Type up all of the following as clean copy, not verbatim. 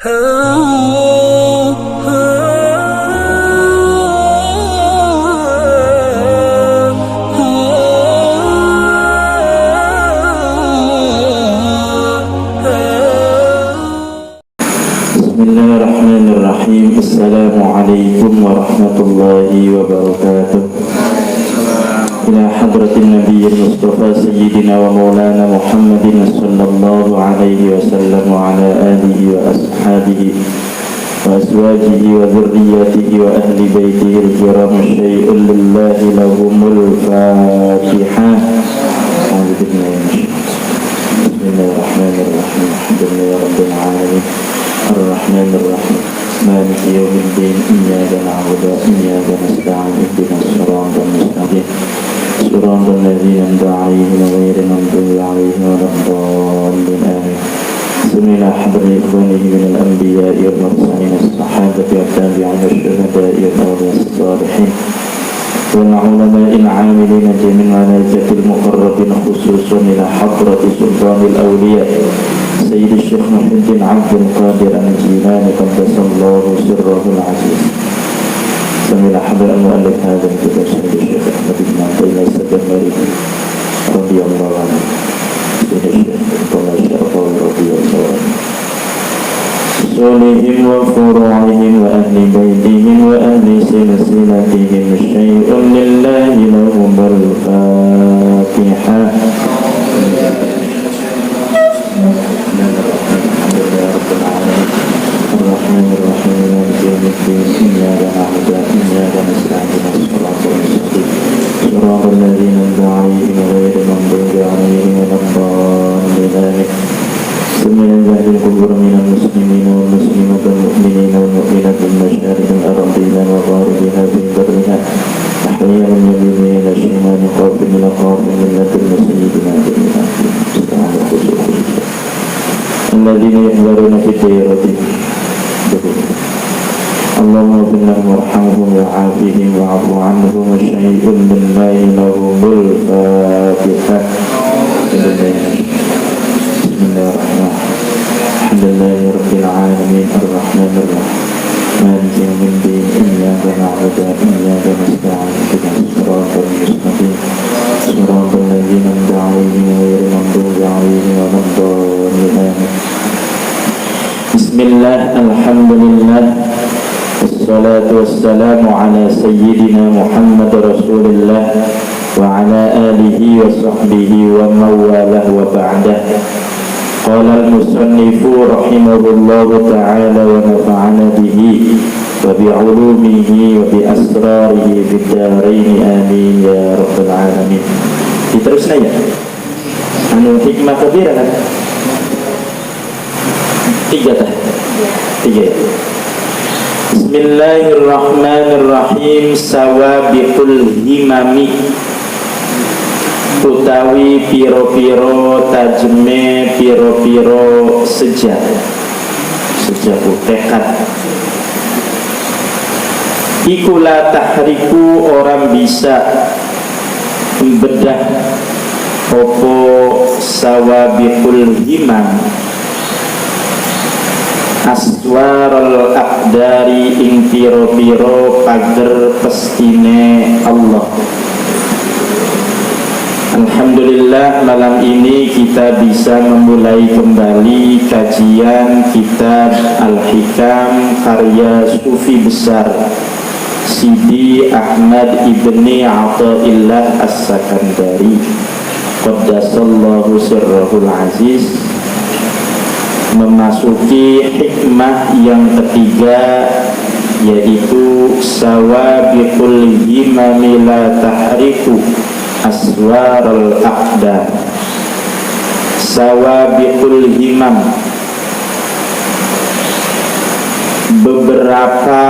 Bismillahirrahmanirrahim. Assalamualaikum warahmatullahi wabarakatuh. Ila hadratin nabiyil mustafa sayyidina wa maulana Muhammadin sallallahu alaihi wasallam wa ala alihi wa ashabihi wa azwajihi wa dhurriyyatihi wa ahli baitihi al-kiram syai'un lillahi lahumul fatihah. Bismillahirrahmanirrahim. Alhamdulillahi rabbil alamin. الرحمن الرحيم مالك يوم الدين إياك نعبد وإياك نستعين اهدنا الصراط المستقيم صراط الذين أنعمت عليهم غير المغضوب عليهم ولا الضالين آمين. بسم الله حضر إخوانه من الأنبياء والمرسلين الصحابة والتابعين الشهداء والأولياء الصالحين والعلماء العاملين جميع الملائكة المقربين خصوصا إلى حضرة سلطان الأولياء سيد الشيخ محي الدين عبد القادر الجيلاني قدس الله سره العزيز. سمع حضر المؤلف هذا الكتاب سيد الشيخ أحمد بن عبد الله السجمري رضي الله عنه. سيد الشيخ طلع الشرطاوي رضي الله عنه. صلهم وفروعهم وأهل بيتهم وأهل سلسلتهم شيء لله لهم الفاتحة. الرحمن الرحيم مالك يوم الدين إياك نعبد وإياك نستعين الصراط المستقيم صراط الذين أنعمت عليهم غير المغضوب عليهم ولا الضالين آمين. سمع الله القبور من المسلمين والمسلمات والمؤمنين والمؤمنات المشارق الأرضين وغاربها في برها أحياء يمينين شمال قابل إلى قابل ملة سيدنا جميعا الذين يحضرون في الديرة. اللهم اغفر لهم وارحمهم وعافهم واعف عنهم وشيء لله لهم الفاتحة. بسم الله الرحمن الرحيم. الحمد لله رب العالمين الرحمن الرحيم مالك يوم الدين إياك نعبد وإياك نستعين اهدنا الصراط المستقيم صراط الذين أنعمت عليهم غير المغضوب عليهم ولا الضالين آمين. Bismillah, alhamdulillah, wassalatu wassalamu ala sayyidina Muhammad Rasulillah wa ala alihi wa sahbihi wa mawalah wa ba'dah. Qala al-musannifu rahimahullahu ta'ala wa nafa'ana bihi wa bi'ulumihi wa bi asrarihi fid dharain amin ya rabbal alamin. Diterusna ya. Anu hikmah kabira kan? Tiga ya. Bismillahirrahmanirrahim. Sawabiqul himami utawi piro-piro tajme piro-piro sejak tekad ikulah tahriku orang bisa membedah opo sawabiqul himam aswaral aqdari ing piro-piro pager pestine Allah. Alhamdulillah, malam ini kita bisa memulai kembali kajian kitab Al-Hikam karya sufi besar Sidi Ahmad ibni Athaillah As-Sakandari qaddasallahu sirrahul aziz. Memasuki hikmah yang ketiga, yaitu sawabiqul himami la tahriku aswarul aqdar. Sawabiqul himam, beberapa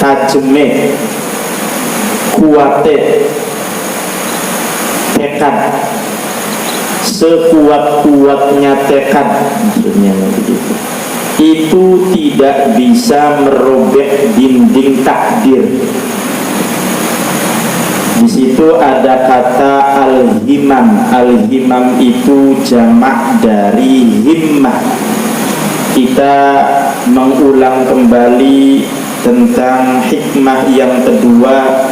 tajme kuate tekad, sekuat-kuatnya tekad, maksudnya begitu, itu tidak bisa merobek dinding takdir. Di situ ada kata al-himam. Al-himam itu jamak dari himmah. Kita mengulang kembali tentang hikmah yang kedua.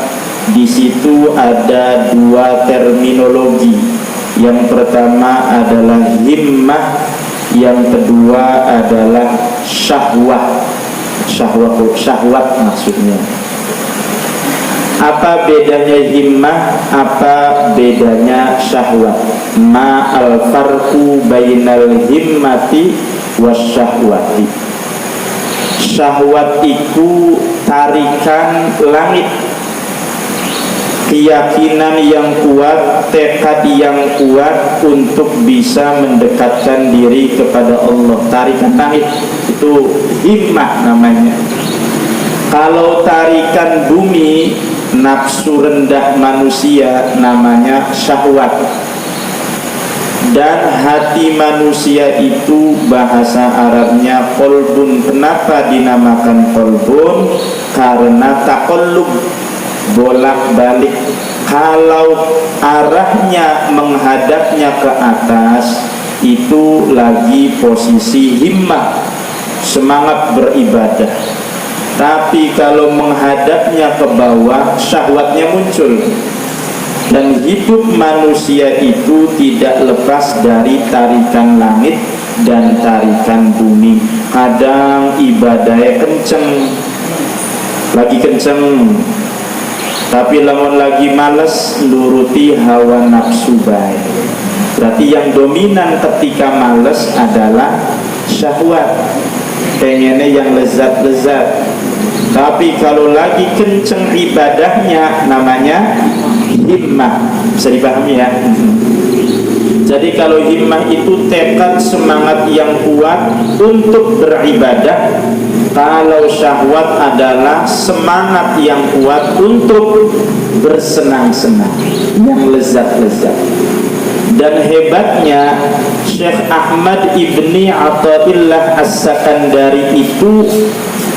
Di situ ada dua terminologi. Yang pertama adalah himmah, yang kedua adalah syahwat. Syahwat maksudnya. Apa bedanya himmah? Apa bedanya syahwat? Ma al-farqu bainal himmati wasyahwati. Syahwat itu tarikan langit, keyakinan yang kuat, tekad yang kuat untuk bisa mendekatkan diri kepada Allah. Tarikan langit itu himmah namanya. Kalau tarikan bumi, nafsu rendah manusia, namanya syahwat. Dan hati manusia itu bahasa Arabnya qalbun. Kenapa dinamakan qalbun? Karena taqallub, bolak-balik. Kalau arahnya menghadapnya ke atas, itu lagi posisi himmah, semangat beribadah. Tapi kalau menghadapnya ke bawah, syahwatnya muncul. Dan hidup manusia itu tidak lepas dari tarikan langit dan tarikan bumi. Kadang ibadahnya kenceng, lagi kenceng, tapi lamun lagi males nuruti hawa nafsu baik. Berarti yang dominan ketika males adalah syahwat, pengennya yang lezat-lezat. Tapi kalau lagi kenceng ibadahnya, namanya himmah. Bisa dipahami ya? Jadi kalau himmah itu tekad, semangat yang kuat untuk beribadah. Kalau syahwat adalah semangat yang kuat untuk bersenang-senang, yang lezat-lezat. Dan hebatnya Syekh Ahmad Ibni Athaillah As-Sakandari itu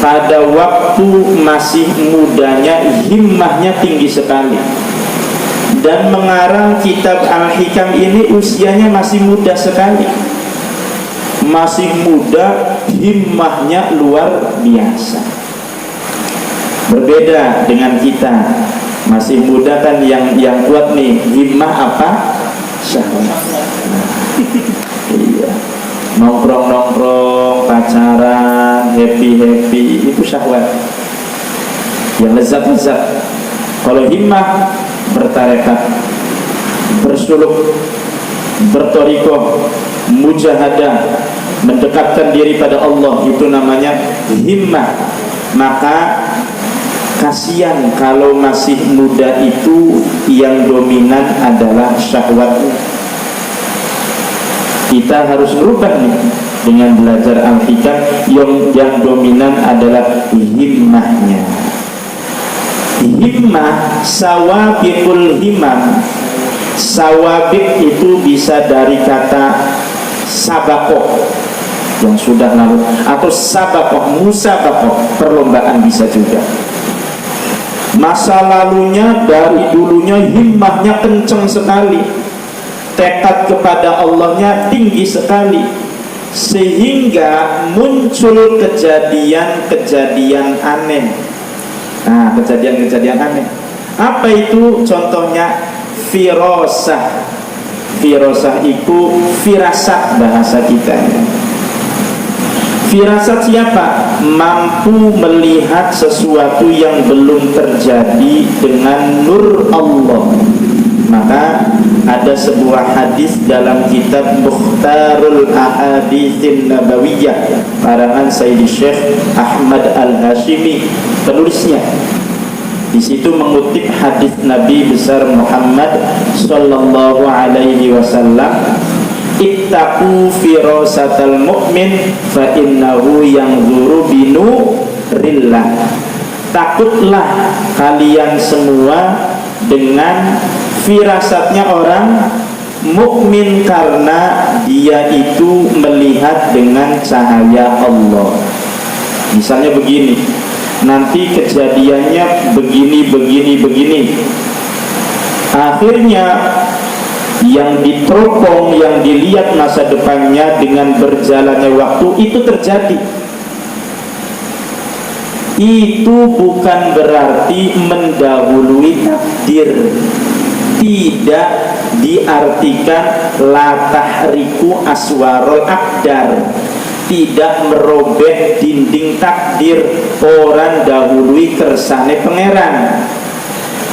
pada waktu masih mudanya himmahnya tinggi sekali. Dan mengarang kitab Al-Hikam ini usianya masih muda sekali. Masih muda, himmahnya luar biasa. Berbeda dengan kita. Masih muda kan yang kuat nih, himmah apa? Syahwat. Iya. Nongkrong-nongkrong, pacaran, happy-happy, itu syahwat. Yang lezat-lezat. Kalau himmah, bertarekat, bersuluk, bertorikoh, mujahadah, mendekatkan diri pada Allah, itu namanya himmah. Maka kasihan kalau masih muda itu yang dominan adalah syahwat. Kita harus berubah nih dengan belajar Al-Hikam. Yang dominan adalah himmahnya. Himmah, sawabiqul himam. Sawabik itu bisa dari kata sabakoh, yang sudah lalu, atau sabakoh, musabakoh, perlombaan bisa juga. Masa lalunya, dari dulunya himmahnya kenceng sekali, tekad kepada Allahnya tinggi sekali, sehingga muncul kejadian-kejadian aneh. Nah, kejadian-kejadian aneh apa itu? Contohnya firasah. Firasah itu firasat bahasa kita. Firasat siapa? Mampu melihat sesuatu yang belum terjadi dengan nur Allah. Maka ada sebuah hadis dalam kitab Mukhtarul Ahaditsin Nabawiyah karangan Sayyidi Syekh Ahmad Al-Hashimi, penulisnya. Di situ mengutip hadis Nabi besar Muhammad sallallahu alaihi wasallam, ittaqu firasatal mu'min fa innahu yanzuru binurillah. Takutlah kalian semua dengan firasatnya orang mukmin, karena dia itu melihat dengan cahaya Allah. Misalnya begini, nanti kejadiannya begini. Akhirnya yang diteropong, yang dilihat masa depannya dengan berjalannya waktu itu terjadi. Itu bukan berarti mendahului takdir. Tidak diartikan la tahriku aswarul aqdar, tidak merobek dinding takdir, orang dahului kersane pangeran,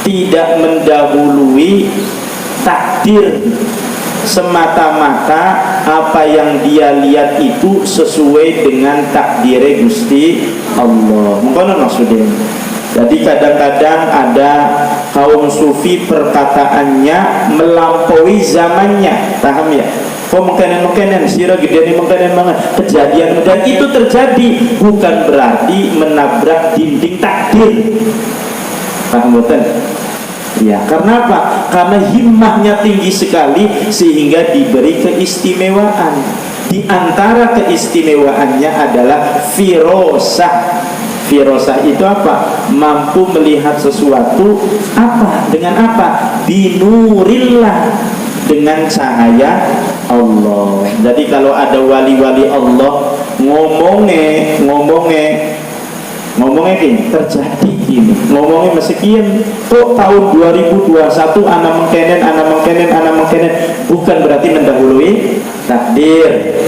tidak mendahului takdir, semata-mata apa yang dia lihat itu sesuai dengan takdir Gusti Allah. Mungkin maksudnya. Jadi kadang-kadang ada kaum sufi perkataannya melampaui zamannya, paham ya? Kok mengkenen sira gede nih mengkenen banget kejadian, dan itu terjadi bukan berarti menabrak dinding takdir. Paham betul? Ya, karena apa? Karena himmahnya tinggi sekali sehingga diberi keistimewaan. Di antara keistimewaannya adalah firosah. Firosah itu apa? Mampu melihat sesuatu apa? Dengan apa? Binurillah, dengan cahaya Allah. Jadi kalau ada wali-wali Allah ngomongnya gini, terjadi gini, ngomongnya mesekian kok tahun 2021 anak mengkenen, bukan berarti mendahului takdir.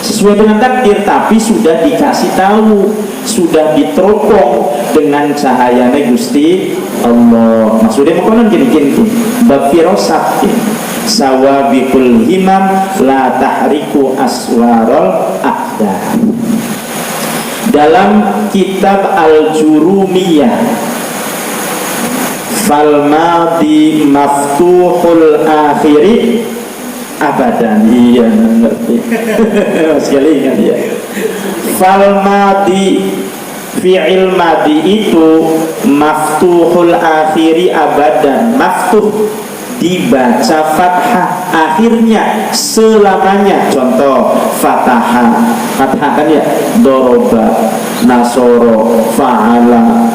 Sesuai dengan takdir, tapi sudah dikasih tahu, sudah diteropong dengan cahayanya Gusti Allah. Maksudnya mengkonon gini bab firasat, sawabikul himam la tahriku aswarul aqdar. Dalam kitab Al-Jurumiyah, fal madi maftuhul akhiri abadan. Iya, ngerti. Sekali ingat ya. Fal madi, fi'il madi itu maftuhul akhiri abadan. Maftuh dibaca fathah, akhirnya selamanya. Contoh fathah kan ya, doroba, nasoro, fa'ala,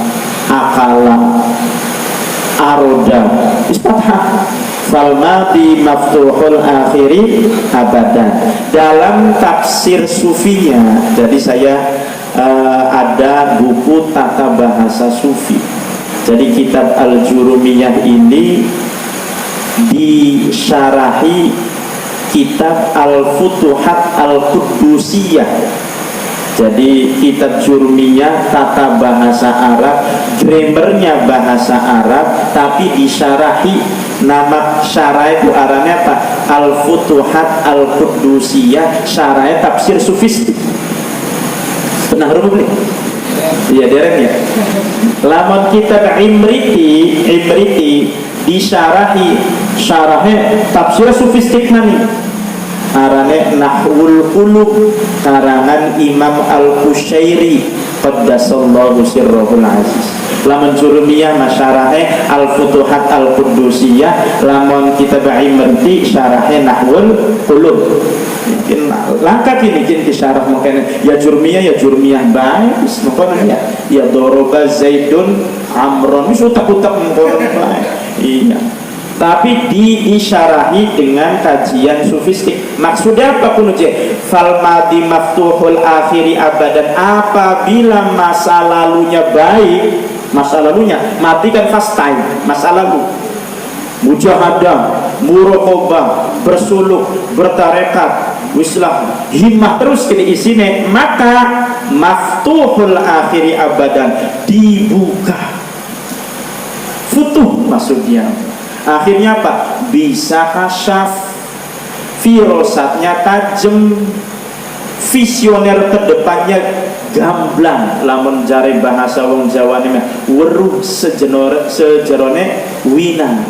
akala, aroda, fathah. Falmati maftuhul akhiri abadan. Dalam tafsir sufinya, jadi saya ada buku tata bahasa sufi. Jadi kitab Al-Jurumiyah ini disyarahi kitab Al-Futuhat Al-Qudusiyah. Jadi kitab Jurumiyah tata bahasa Arab, grammarnya bahasa Arab, tapi disyarahi. Nama syarah itu arahnya apa? Al-Futuhat Al-Qudusiyah, syarah tafsir sufistik. Pernah rumah beli? Iya, dereng ya. Lamun kitab Imriti disyarahi, syarahnya tafsir sufistik nani. Arane Nahwul Qulub, karangan Imam Al-Qushairi qaddasallahu sirrahul aziz. Lamun Jurumiyah masyarahe Al-Futuhat Al-Qudusiyah, lamun kitab Imriti syarahe Nahwul Qulub. Mungkin langkah ini disyarah mungkin ya Jurumiyah baik, mungkin ya doroba Zaidun Amron, itu tak-tak mungkin baik. Iya. Tapi diisyarahi dengan kajian sufistik. Maksudnya apa pun fal madi maftuhul akhiri abadan, apabila masa lalunya baik, masa lalunya mati kan fast time, masa lalu mujahadah, muraqabah, bersuluk, bertarekat, wislah, himmah terus kini isine, maka maftuhul akhiri abadan, dibuka futuh maksudnya. Akhirnya apa? Bisa kasyaf, firosatnya tajam, visioner kedepannya gamblang. Lamun jare bahasa wong Jawa ini weruh sejerone winang.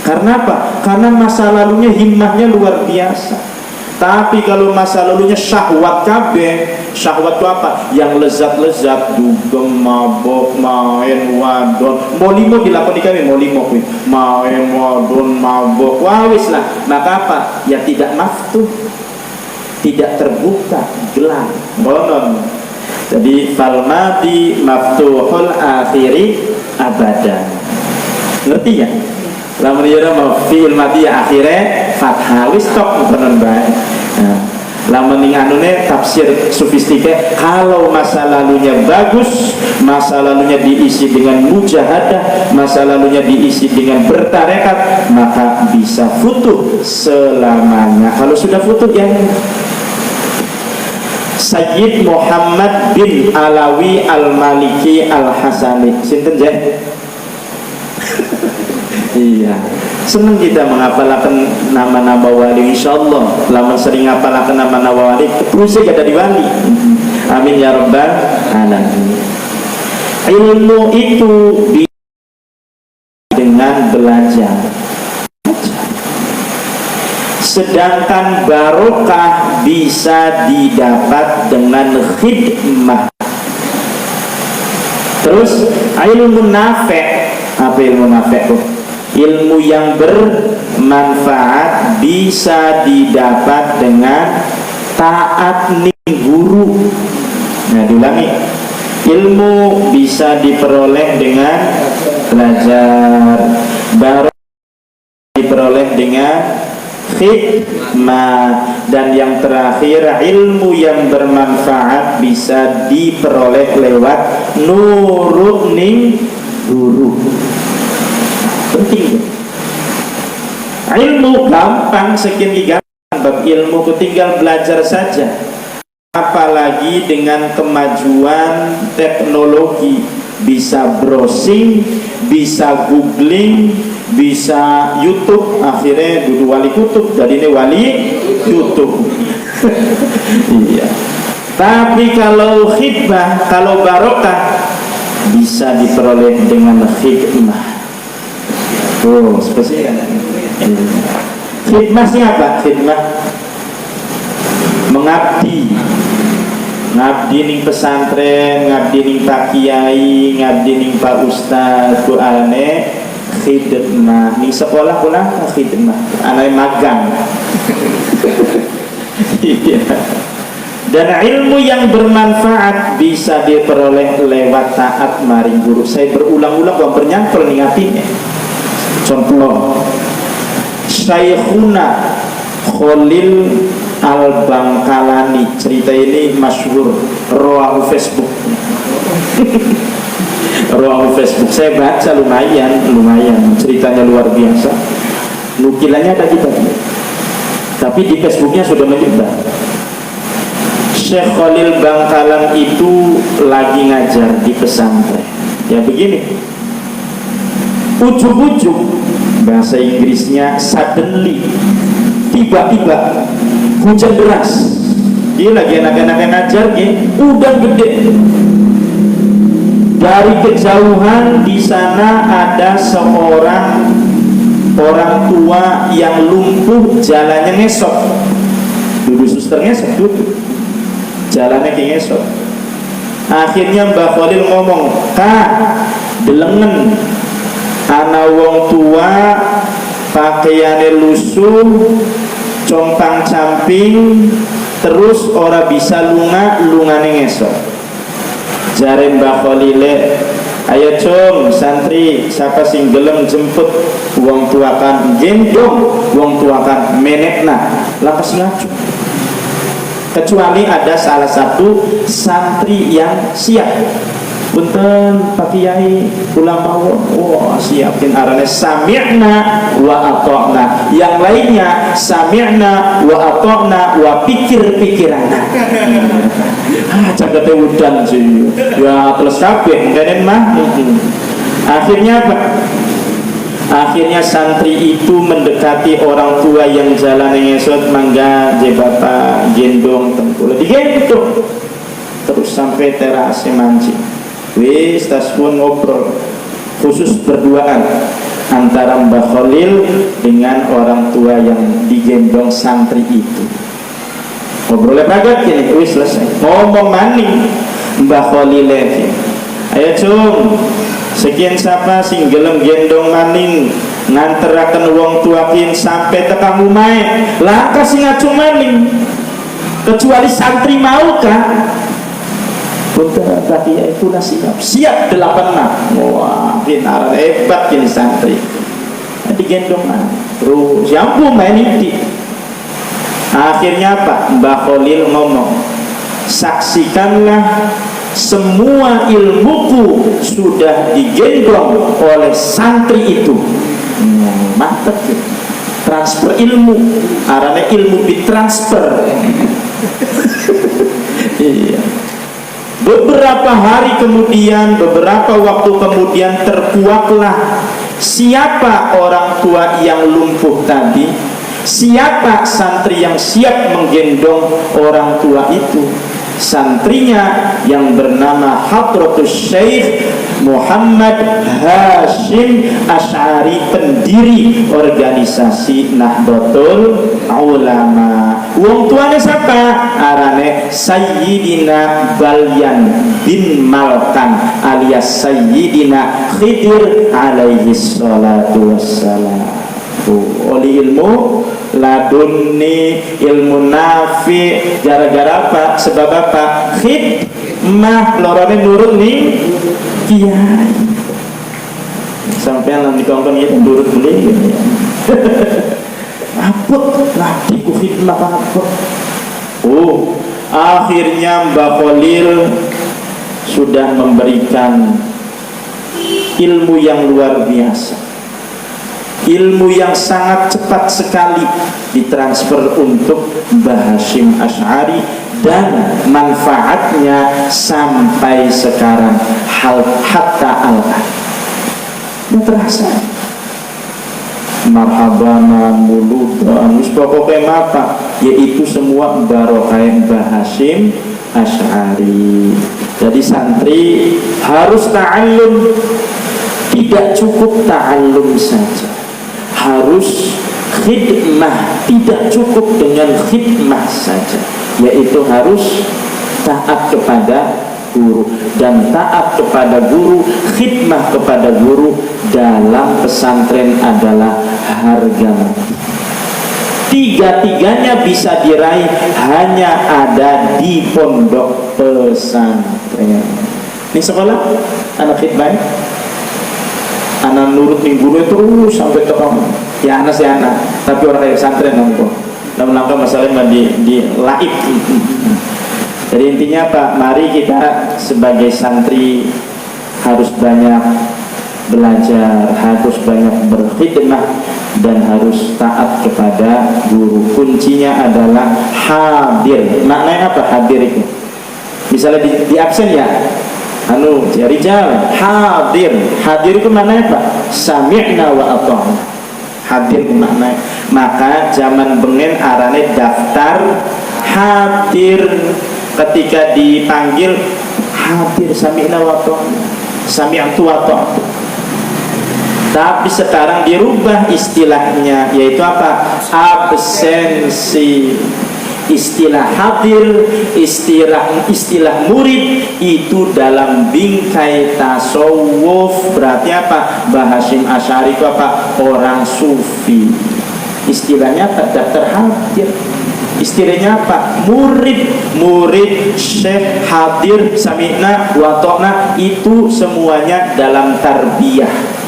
Karena apa? Karena masa lalunya himmahnya luar biasa. Tapi kalau masa lalunya syahwat kabeh, syahwat itu apa? Yang lezat-lezat, dugem, mabok, main, wadon. Molimo dilakoni kami, molimo kuwi. Main, wadon, mabok, wawis lah. Maka apa? Ya tidak maftuh, tidak terbuka, gelap, bonon. Jadi falmati maftuhul akhiri abadan. Ngerti ya? lamun ieu mah fi'il madhi akhirnya fathah wis tok tenan bae. Nah, lamun ning anune tafsir sofistike, kalau masa lalunya bagus, masa lalunya diisi dengan mujahadah, masa lalunya diisi dengan bertarekat, maka bisa futuh selamanya. Kalau sudah futuh ya. Sayyid Muhammad bin Alawi Al-Maliki Al-Hasani sinten je? Iya, senang kita menghafalkan nama-nama wali. Insyaallah lamun sering ngapalaken nama-nama wali terus ada di wali. Amin ya rabbal alamin. Ilmu itu dengan belajar, sedangkan barokah bisa didapat dengan khidmah. Terus ilmu nafi', apa ilmu nafi' tuh? Ilmu yang bermanfaat bisa didapat dengan taat ning guru. Nah, diulangi. Ilmu bisa diperoleh dengan belajar, baru diperoleh dengan khidmah, dan yang terakhir ilmu yang bermanfaat bisa diperoleh lewat nurut ning guru. Penting. Ilmu gampang, sekian gampang, bab ilmu ku tinggal belajar saja. Apalagi dengan kemajuan teknologi, bisa browsing, bisa googling, bisa YouTube, akhirnya dudu wali kutub, jadi ini wali YouTube. Iya. Tapi kalau khidmah, kalau barokah bisa diperoleh dengan khidmah. Oh, spesial. Khidmah siapa? Khidmah mengabdi, ngabdi ning pesantren, ngabdi ning Pak Kiai, ngabdi ning Pak Ustaz, ku ane khidmah. Ning sekolah pula khidmah, ane magang. Iya. Dan ilmu yang bermanfaat bisa diperoleh lewat taat maring guru. Saya berulang-ulang kok bernyantol ning atine. Contoh, Syekhuna Khalil Al-Bangkalani, cerita ini masyhur, rawahu Facebook. Rawahu Facebook, saya baca lumayan, ceritanya luar biasa. Nukilannya ada kita, tapi di Facebooknya sudah menyebar. Syekh Khalil Bangkalan itu lagi ngajar di pesantren. Ya begini, ujuk-ujuk, bahasa Inggrisnya suddenly, tiba-tiba hujan deras. Dia lagi anak-anak ngajar, udah gede. Dari kejauhan di sana ada seorang orang tua yang lumpuh, jalannya ngesot. Duduk suster ngesot, duduk. Jalannya kayak ngesot. Akhirnya Mbak Khalil ngomong, "Kak, delengen ana wong tua pakaiane lusuh, compang camping, terus ora bisa lungane ngesot." Jare Mbah Khalile, "Ayo cung santri, siapa sing gelem jemput wong tua kan gendong wong tua kan menekna lakas ngaju." Kecuali ada salah satu santri yang siap. Punten Pak Kiai ulang mawon, wah siapin arane sami'na wa ata'na. Yang lainnya sami'na wa ata'na wa pikir-pikirana. Jaga udan sih. Ya terus kabeh ngene mah. Akhirnya apa? Akhirnya santri itu mendekati orang tua yang jalan ngesot, "Mangga je bapak gendong tengkula." Digendong terus sampai terase mancing. Wis tas pun ngobrol khusus berduaan antara Mbah Khalil dengan orang tua yang digendong santri itu. Ngobrolnya bagat gini, wis selesai. Ngomong maning Mbah Khalil lagi, "Ayo cung, sekian siapa sing gelem gendong maning nganteraken wong tuakin sampai tekan omahe." Lah kasih ngacung maning kecuali santri mau kan? Putra tadi itu siap 86. Wah, benar hebat ini santri. digendong terus ya ampun main ini. Akhirnya apa? Mbah Khalil ngomong, saksikanlah semua ilmuku sudah digendong oleh santri itu. Mantap ya. Transfer ilmu, arahnya ilmu ditransfer. Iya. Beberapa hari kemudian, beberapa waktu kemudian terkuaklah siapa orang tua yang lumpuh tadi, siapa santri yang siap menggendong orang tua itu. Santrinya yang bernama Hadratus Syekh Muhammad Hashim Asy'ari, pendiri organisasi Nahdlatul Ulama. Wong tuane siapa? Arane Sayyidina Balyan bin Malkan alias Sayyidina Khidir alaihi salatu wassalam. Oleh ilmu laduni, ilmu nafi, gara-gara apa? Sebab apa? Khidmah, lorone nurut nih kiai. Sampai yang dikongkong itu nurut beli gitu ya. Apot lagi ku khidmah apot. Akhirnya Mbah Khalil sudah memberikan ilmu yang luar biasa, ilmu yang sangat cepat sekali ditransfer untuk Mbah Hashim Asy'ari, dan manfaatnya sampai sekarang hatta al-an terasa. Marhabana muludan pokoknya apa, yaitu semua barokah Mbah Hashim Asy'ari. Jadi santri harus ta'allum, tidak cukup ta'allum saja, harus khidmah, tidak cukup dengan khidmah saja, yaitu harus taat kepada guru, dan taat kepada guru, khidmah kepada guru dalam pesantren adalah harga mati. Tiga-tiganya bisa diraih hanya ada di pondok pesantren. Ini sekolah anak khidmah, anak nurut nih guru terus sampai tekong. Ya anak sih anak, tapi orang kayak pesantren namun langkah masalahnya di laib. Jadi intinya Pak, mari kita sebagai santri harus banyak belajar, harus banyak berkhidmah, dan harus taat kepada guru. Kuncinya adalah hadir. Maknanya apa hadir itu? Misalnya di absen ya, ya rijal, hadir. Hadir itu maknanya apa? Sami'na wa ata'na. Hadir itu maknanya. Maka zaman bengen arane daftar hadir. Ketika dipanggil hadir, sami'na wa ata'na, sami'tu wa ata'tu. Tapi sekarang dirubah istilahnya, yaitu apa? Absensi. Istilah hadir, istilah murid itu dalam bingkai tasawuf berarti apa? Mbah Hashim Asy'ari itu apa? Orang sufi. Istilahnya apa? Daftar hadir. Istilahnya apa? Murid syekh hadir, sami'na wa ta'na, itu semuanya dalam tarbiyah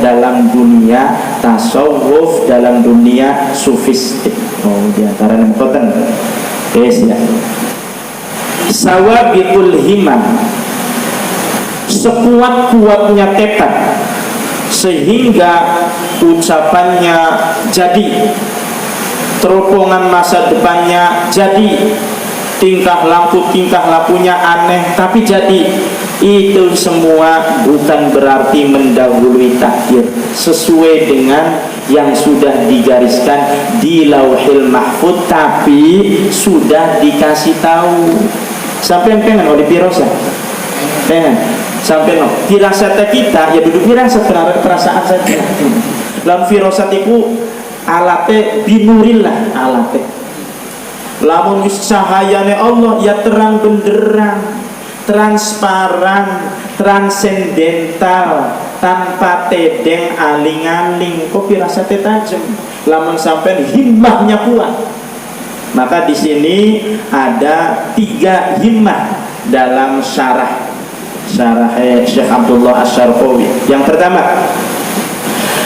dalam dunia tasawuf, dalam dunia sufistik. Di antara nemkoten ya. Sawabiqul himam, sekuat-kuatnya tekad sehingga ucapannya jadi, teropongan masa depannya jadi, tingkah lakunya aneh tapi jadi. Itu semua bukan berarti mendahului takdir, sesuai dengan yang sudah digariskan di Lauhil Mahfuz, tapi sudah dikasih tahu. Sampai pengen oleh pirasa, pengen sampai no firasat kita ya duduk firasat, perasaan saja. Dalam firasat itu alate binurillah, alate lamun cahayane Allah ya terang benderang, transparan, transendental, tanpa tedeng aling-aling. Kok firasatnya tajam, lamun sampai himmahnya kuat. Maka di sini ada 3 himmah dalam syarah Syekh Abdullah Asy-Syarqawi. Yang pertama,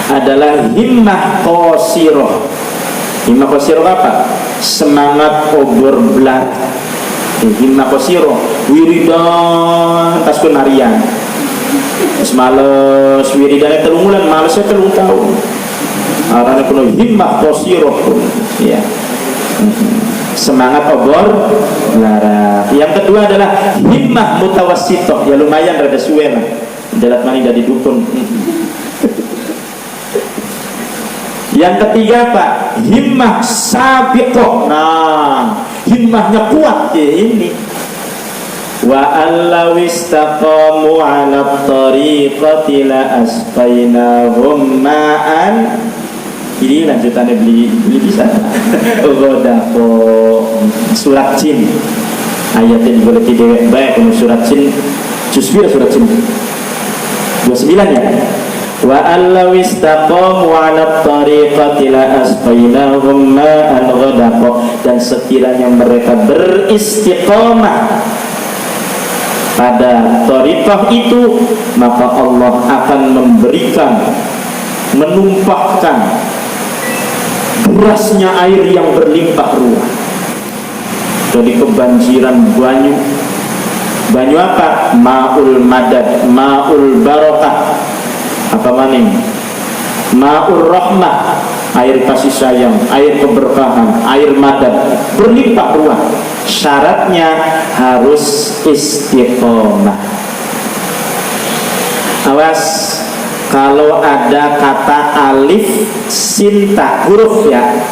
adalah himmah qasiroh. Himmah qasiroh apa? Semangat obor belat. Himmah qasiroh wiridan taskun harian. Terus males wiridannya telung bulan, malesnya telung tahun. Arane kuno himmah qasiroh ya. Semangat obor larat. Yang kedua adalah himmah mutawassithah, ya lumayan rada suwe lah. Jalat mani dari dukun. Yang ketiga Pak, himmah sabiqah. Nah, himmahnya kuat ya ini. Wa allaw istaqamu 'ala tariqati la asqainahum ma'an. Ini lanjutannya beli bisa. Ghadaqo surat jin. Ayat yang boleh tidak baik surat jin. Jusbir surat jin 29 ya. Wa allaw istaqamu 'ala tariqati la asqainahum ma'an ghadaqo. Dan sekiranya mereka beristiqamah pada tariqah itu, maka Allah akan memberikan, menumpahkan derasnya air yang berlimpah ruah. Jadi kebanjiran banyu apa? Ma'ul madad, ma'ul barakah, apa maning? Ma'ul rahmah, air kasih sayang, air keberkahan, air madad, berlimpah ruah. Syaratnya harus istiqomah. Awas, kalau ada kata alif sinta huruf ya,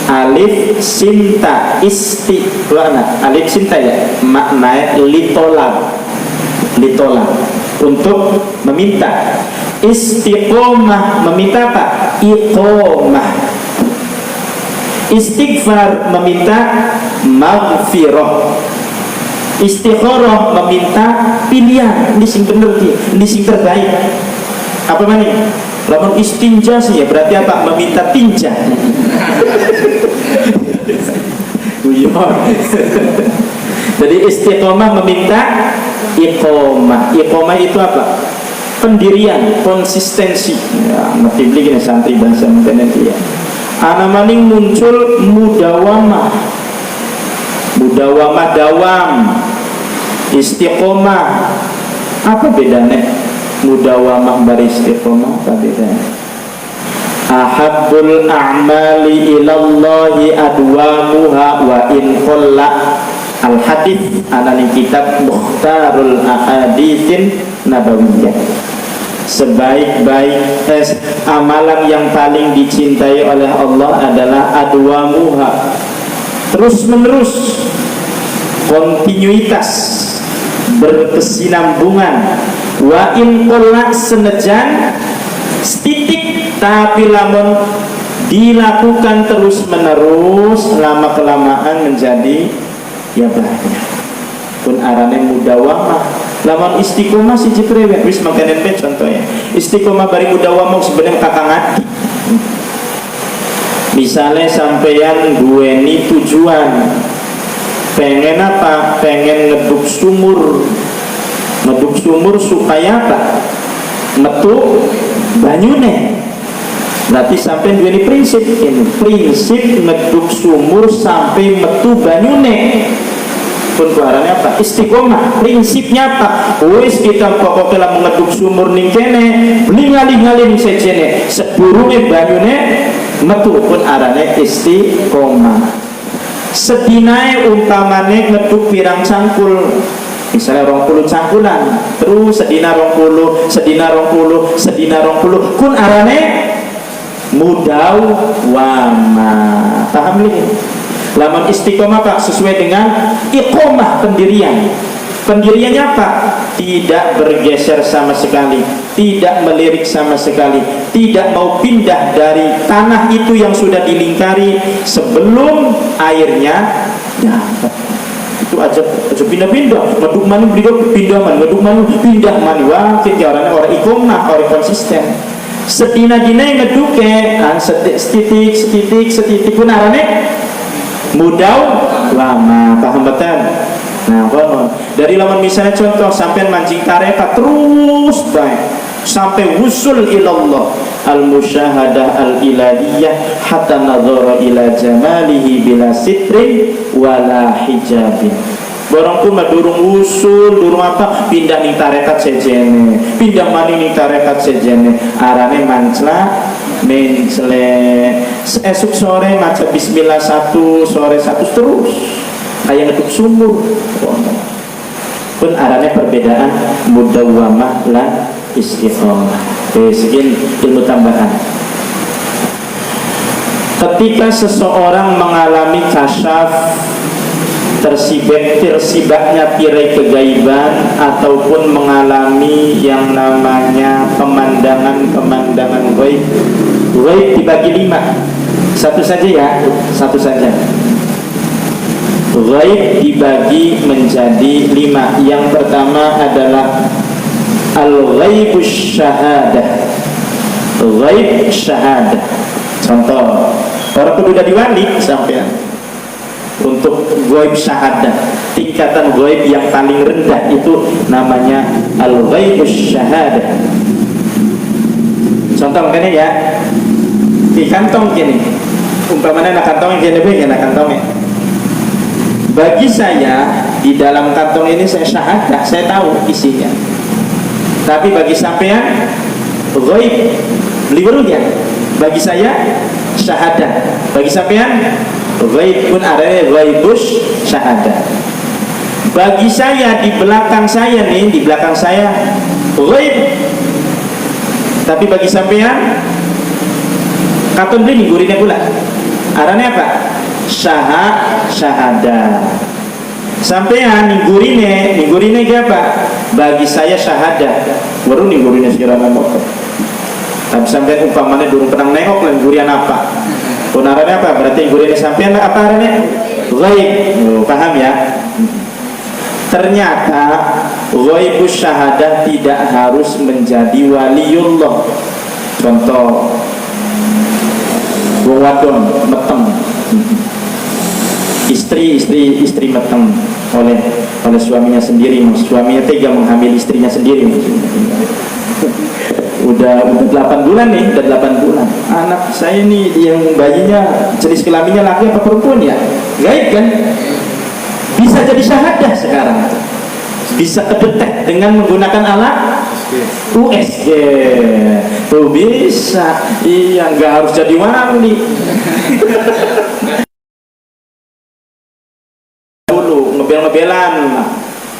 alif sinta istiqomah, alif sinta ya, maknanya litolam untuk meminta. Istiqomah meminta apa? Iqomah. Istighfar meminta maghfirah. Istikharah meminta pilihan. Ini sing bener ki, ini sing terbaik. Apa mana? Lamun istinja sih ya berarti apa? Meminta tinja. Jadi istiqomah meminta iqomah. Iqomah itu apa? Pendirian, konsistensi. Ya, ngerti beli gini santri bahasa mungkin nanti ya. Anamaning muncul mudawamah dawam, istiqomah. Apa bedanya mudawamah dari istiqomah? Apa bedanya? Ahabbul a'mali ilallahi adwamuha wa in qalla. Al hadits anani kitab Mukhtarul Ahaditsin Nabawiyah. Sebaik-baik amalan yang paling dicintai oleh Allah adalah adwamuha, terus menerus, kontinuitas, berkesinambungan. Wa in qalla senejan titik, tapi lamun dilakukan terus menerus, lama kelamaan menjadi ya banyak. Pun arane mudawamah. Lamun istiqomah si jiprewet wis makanan pe contohnya. Istiqomah bari mudawamah sebenarnya kakangati. Misalnya sampeyan duweni tujuan pengen apa? Pengen ngeduk sumur supaya apa? Metu banyune. Berarti sampai duweni prinsip ini. Prinsip ngeduk sumur sampai metu banyune. Pun kuarannya apa? Istiqomah. Prinsipnya apa? Wis kita pokoknya lah mengeduk sumur ning kene, lingali-ngali ning sejene, seburunge banyune metu. Pun arane istiqomah. Sedinae umpamane ngeduk pirang cangkul, misalnya 20 cangkulan, terus sedina 20, kun arane mudawwama. Paham lagi? Laman istiqomah Pak sesuai dengan iqomah, pendirian. Pendiriannya apa? Tidak bergeser sama sekali, tidak melirik sama sekali, tidak mau pindah dari tanah itu yang sudah dilingkari sebelum airnya dapat. Itu aja pindah-pindah, ngeduk mani pindah mani, ngeduk mani pindah mani. Wah, kita orang iqomah, orang konsisten. Sedina-dina yang ngeduke, setitik pun arane mudaw lama. Paham betul? Nah, konon dari laman misalnya contoh sampai mancing tareka terus baik sampai wusul ilallah al-musyahadah al-ilahiyah hatta nadhara ila jamalihi bila sitrin wala hijabin. Borong ku madurung usul, durung apa pindah ning tarekat sejene, pindah maning ning tarekat sejene, arane mancla mencele. Esuk sore maca bismillah satu, sore satu terus kayak ngetuk sumur. Pun arane perbedaan mudawwamah lan istiqomah. Sekian ilmu tambahan. Ketika seseorang mengalami kasyaf, tersibaknya tirai kegaiban, ataupun mengalami yang namanya pemandangan gaib. Gaib dibagi 5. Satu saja ya, satu saja. Gaib dibagi menjadi 5. Yang pertama adalah al-ghaibus syahadah. Ghaib syahadah. Contoh, orang kudu udah diwali sampean. Untuk ghaib syahadah, tingkatan ghaib yang paling rendah itu namanya al-ghaibus syahadah. Contoh makanya ya, di kantong gini, umpamanya nak kantong gini begini, kantongnya. Bagi saya di dalam kantong ini saya syahadah, saya tahu isinya. Tapi bagi sampean ghaib, beli ya. Bagi saya syahadah, bagi sampean ghaib pun ada ghaibus syahadah. Bagi saya di belakang saya nih, di belakang saya ghaib. Tapi bagi sampean katon beli gurine pula. Arane apa? Syahadah. Sampean ninggurine ke apa? Bagi saya syahadah. Baru ninggurine sirana motor. Tapi sampean umpamanya durung pernah nengok lan gurian apa? Punarane apa? Berarti gurine sampean apa arane? Ghaib. Paham ya? Ternyata ghaibus syahadah tidak harus menjadi waliullah. Contoh, wong wadon meteng, istri meteng oleh suaminya sendiri, suaminya tega menghamili istrinya sendiri. Udah 8 bulan nih, udah 8 bulan. Anak saya nih yang bayinya jenis kelaminnya laki apa perempuan ya? Gaib kan? Bisa jadi syahadah sekarang. Bisa kedetek dengan menggunakan alat USG. Tuh bisa. Iya, nggak harus jadi wali. Dulu ngebel-ngebelan.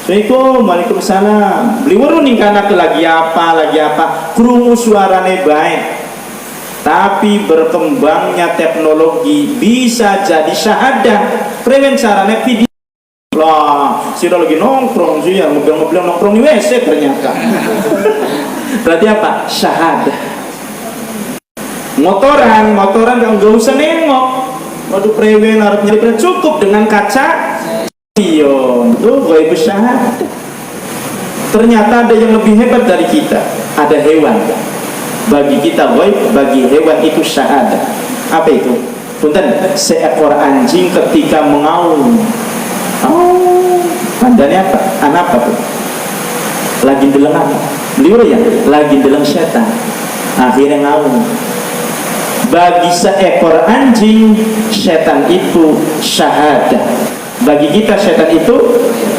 Assalamualaikum, waalaikumsalam. Beli warung nih karena lagi apa. Krungu suarane baik. Tapi berkembangnya teknologi bisa jadi syahadah. Premen carane video. Lah, sih lagi nongkrong sih ya, ngebel-ngebel nongkrong di WC ternyata. Berarti apa? Syahadah. Motoran nggak usah nengok. Waduh, premen harus nyari cukup dengan kaca. Iya, itu ghaib syahadah. Ternyata ada yang lebih hebat dari kita. Ada hewan. Bagi kita ghaib, bagi hewan itu syahadah. Apa itu? Punten, seekor anjing ketika mengaum. Tandanya apa? Anak apa tuh? Lagi deleng apa? Beliau ya? Lagi deleng setan. Akhirnya ngaum. Bagi seekor anjing, setan itu syahadah. Bagi kita setan itu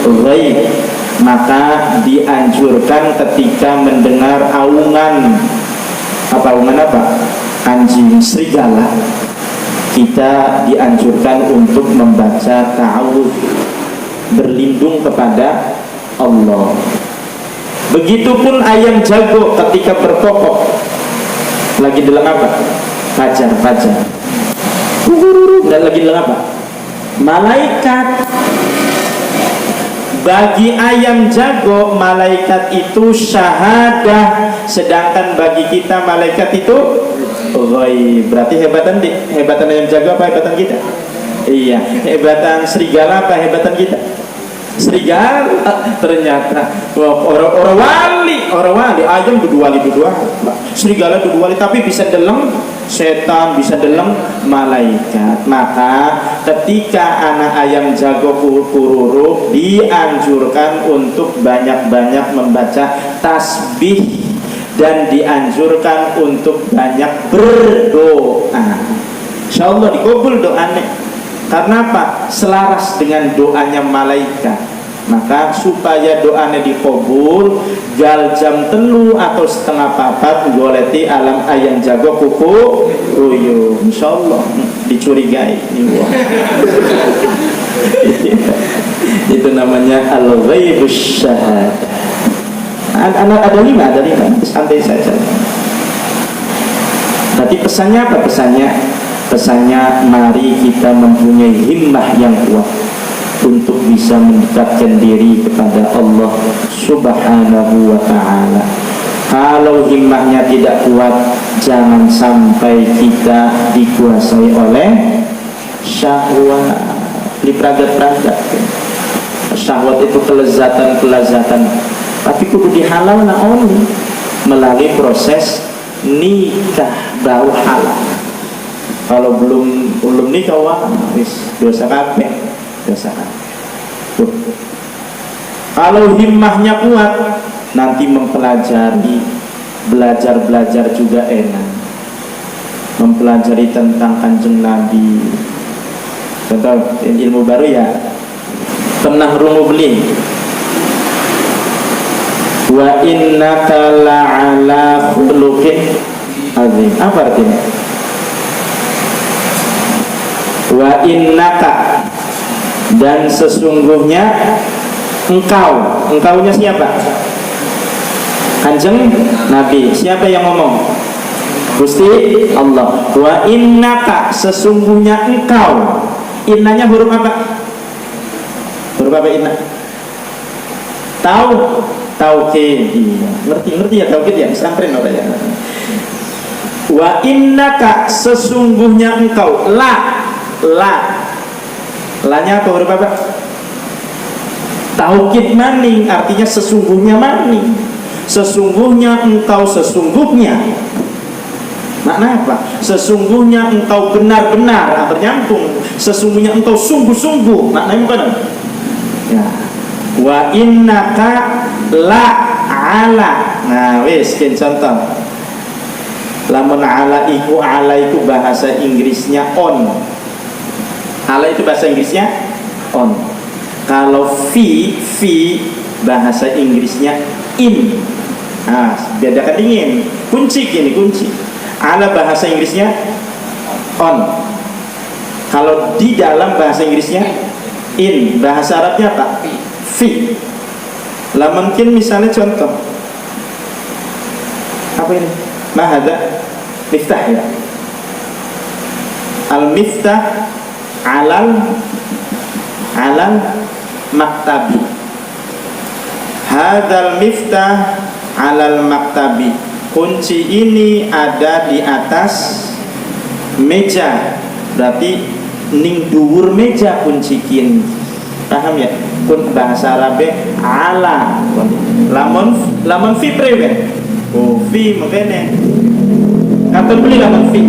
ghaib. Maka dianjurkan ketika mendengar aungan apa? Anjing serigala, kita dianjurkan untuk membaca ta'awudz, berlindung kepada Allah. Begitupun ayam jago ketika berkokok, lagi dalam apa? Fajar. Dan lagi dalam apa? Malaikat. Bagi ayam jago, malaikat itu syahadah, sedangkan bagi kita malaikat itu ghaib. Berarti hebatan ayam jago apa hebatan kita? Iya, hebatan serigala apa hebatan kita? Serigala. Ternyata orang wali ayam dua wali, serigala dua wali, tapi bisa deleng setan, bisa deleng malaikat. Maka ketika anak ayam jago kururu, dianjurkan untuk banyak-banyak membaca tasbih dan dianjurkan untuk banyak berdoa. Insyaallah dikabul doanya. Karena apa? Selaras dengan doanya malaikat. Maka supaya doanya dikabul, gal jam telu atau setengah papat goleti alam ayang jago kuku ruyu. Insyaallah dicurigai. Itu namanya al-ghaibus syahad. Ada lima, santai saja. Tapi pesannya apa? Pesannya mari kita mempunyai himmah yang kuat untuk bisa mendekatkan diri kepada Allah Subhanahu wa ta'ala. Kalau himmahnya tidak kuat, jangan sampai kita dikuasai oleh syahwat. Diperagat-peragat. Syahwat itu kelezatan, tapi kudu dihalal only melalui proses nikah baru halal. Kalau belum nikah wis dosa kabeh. Kalau himmahnya kuat, nanti mempelajari, belajar juga enak. Mempelajari tentang Kanjeng Nabi. Contoh ilmu baru ya, pernah rungu beli wa innaka la'ala khuluqin azim. Apa artinya? Wa innaka, dan sesungguhnya engkaunya siapa? Kanjeng Nabi. Siapa yang ngomong? Gusti Allah. Wa innaka, sesungguhnya engkau. Innanya huruf apa? Huruf apa inna? Taukid. Iya. Ngerti ya taukid ya? Pesantren orang ya. Wa innaka, sesungguhnya engkau. Lanya apa huruf apa? Taukid maning, artinya sesungguhnya maning. Sesungguhnya engkau, sesungguhnya. Makna apa? Sesungguhnya engkau benar-benar, ternyambung. Sesungguhnya engkau sungguh-sungguh. Maknanya bukan? Ya. Wa innaka la ala. Nah, wis contoh. Lamun ala itu bahasa Inggrisnya on. Ala itu bahasa Inggrisnya on. Kalau fi bahasa Inggrisnya in. Nah, bedakan dingin. Kunci. Ala bahasa Inggrisnya on. Kalau di dalam bahasa Inggrisnya in. Bahasa Arabnya apa? Fi. Lah mungkin misalnya contoh. Apa ini? Mahada miftah ya. Al-miftah alal maktabi. Hadzal miftah alal maktabi. Kunci ini ada di atas meja. Berarti ning dhuwur meja kunci kin. Paham ya? Kun bahasa Arabe ala. Lamun fi prewe. Oh, fi mengene. Kantor beli lamun fi.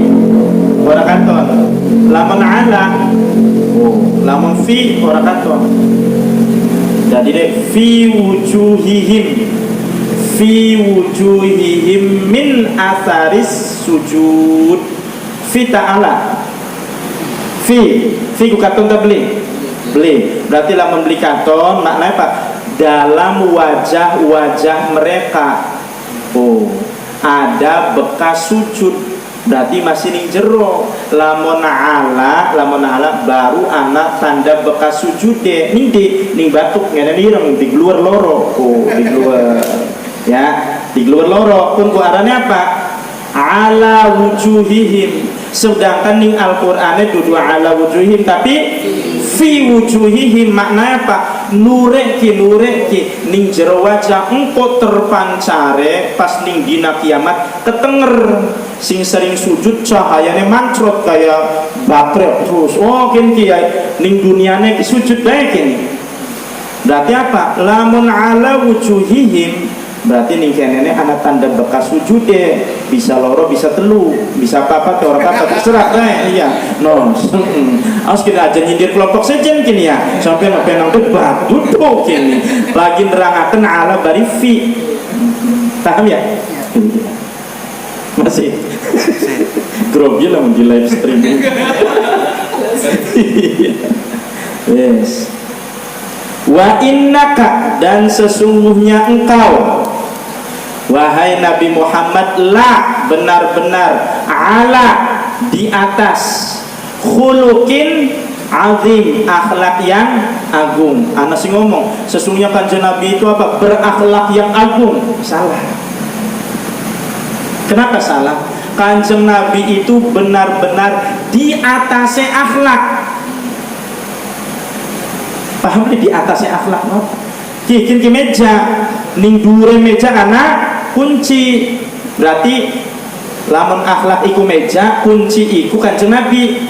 Ora kantor. Lamun ala. Oh, lamun fi ora kantor. Jadi deh fi wujuhihim min atharis sujud. Fi ta'ala. Fi ku katon tak beli. Berarti lah membeli katon maknanya apa? Dalam wajah-wajah mereka. Oh, ada bekas sujud. Berarti masih ning jero. Lamun ala baru anak tanda bekas sujud deh. Ning batuk ngene ireng di luar loro. Oh, di luar. Ya, di luar loro pun ku arane apa? Ala wujuhihim. Sedangkan ning Al-Qur'ane dudu ala wujuhihim tapi fi wujuhihim maknanya apa? Nureki ning jero wajah engko terpancare pas ning dina kiamat ketenger sing sering sujud cahayane mancrot kaya baterai terus. Oh kin kiai ning duniane ki sujud bae kene. Berarti apa? Lamun ala wujuhihim berarti ning kene ana tanda bekas sujude, bisa loro bisa telu, bisa apa-apa ke orang apa terserah iya. No. Aos kita aja nyindir kelompok sejen kini ya. Sampai penang debat duduk kini. Lagi nerangaken ala bari fi. Paham ya? Iya. Masih grogi lah di live streaming. Yes. Wa innaka, dan sesungguhnya engkau wahai Nabi Muhammad, la, benar-benar, ala, di atas, khuluqin azim, akhlak yang agung. Anak sih ngomong, sesungguhnya kanjeng Nabi itu apa? Berakhlak yang agung. Salah. Kenapa salah? Kanjeng Nabi itu benar-benar di atasnya akhlak. Paham di atasnya akhlak no? Kikin ke meja, ning dure meja karena kunci. Berarti lamun akhlak iku meja, kunci iku kanjeng Nabi.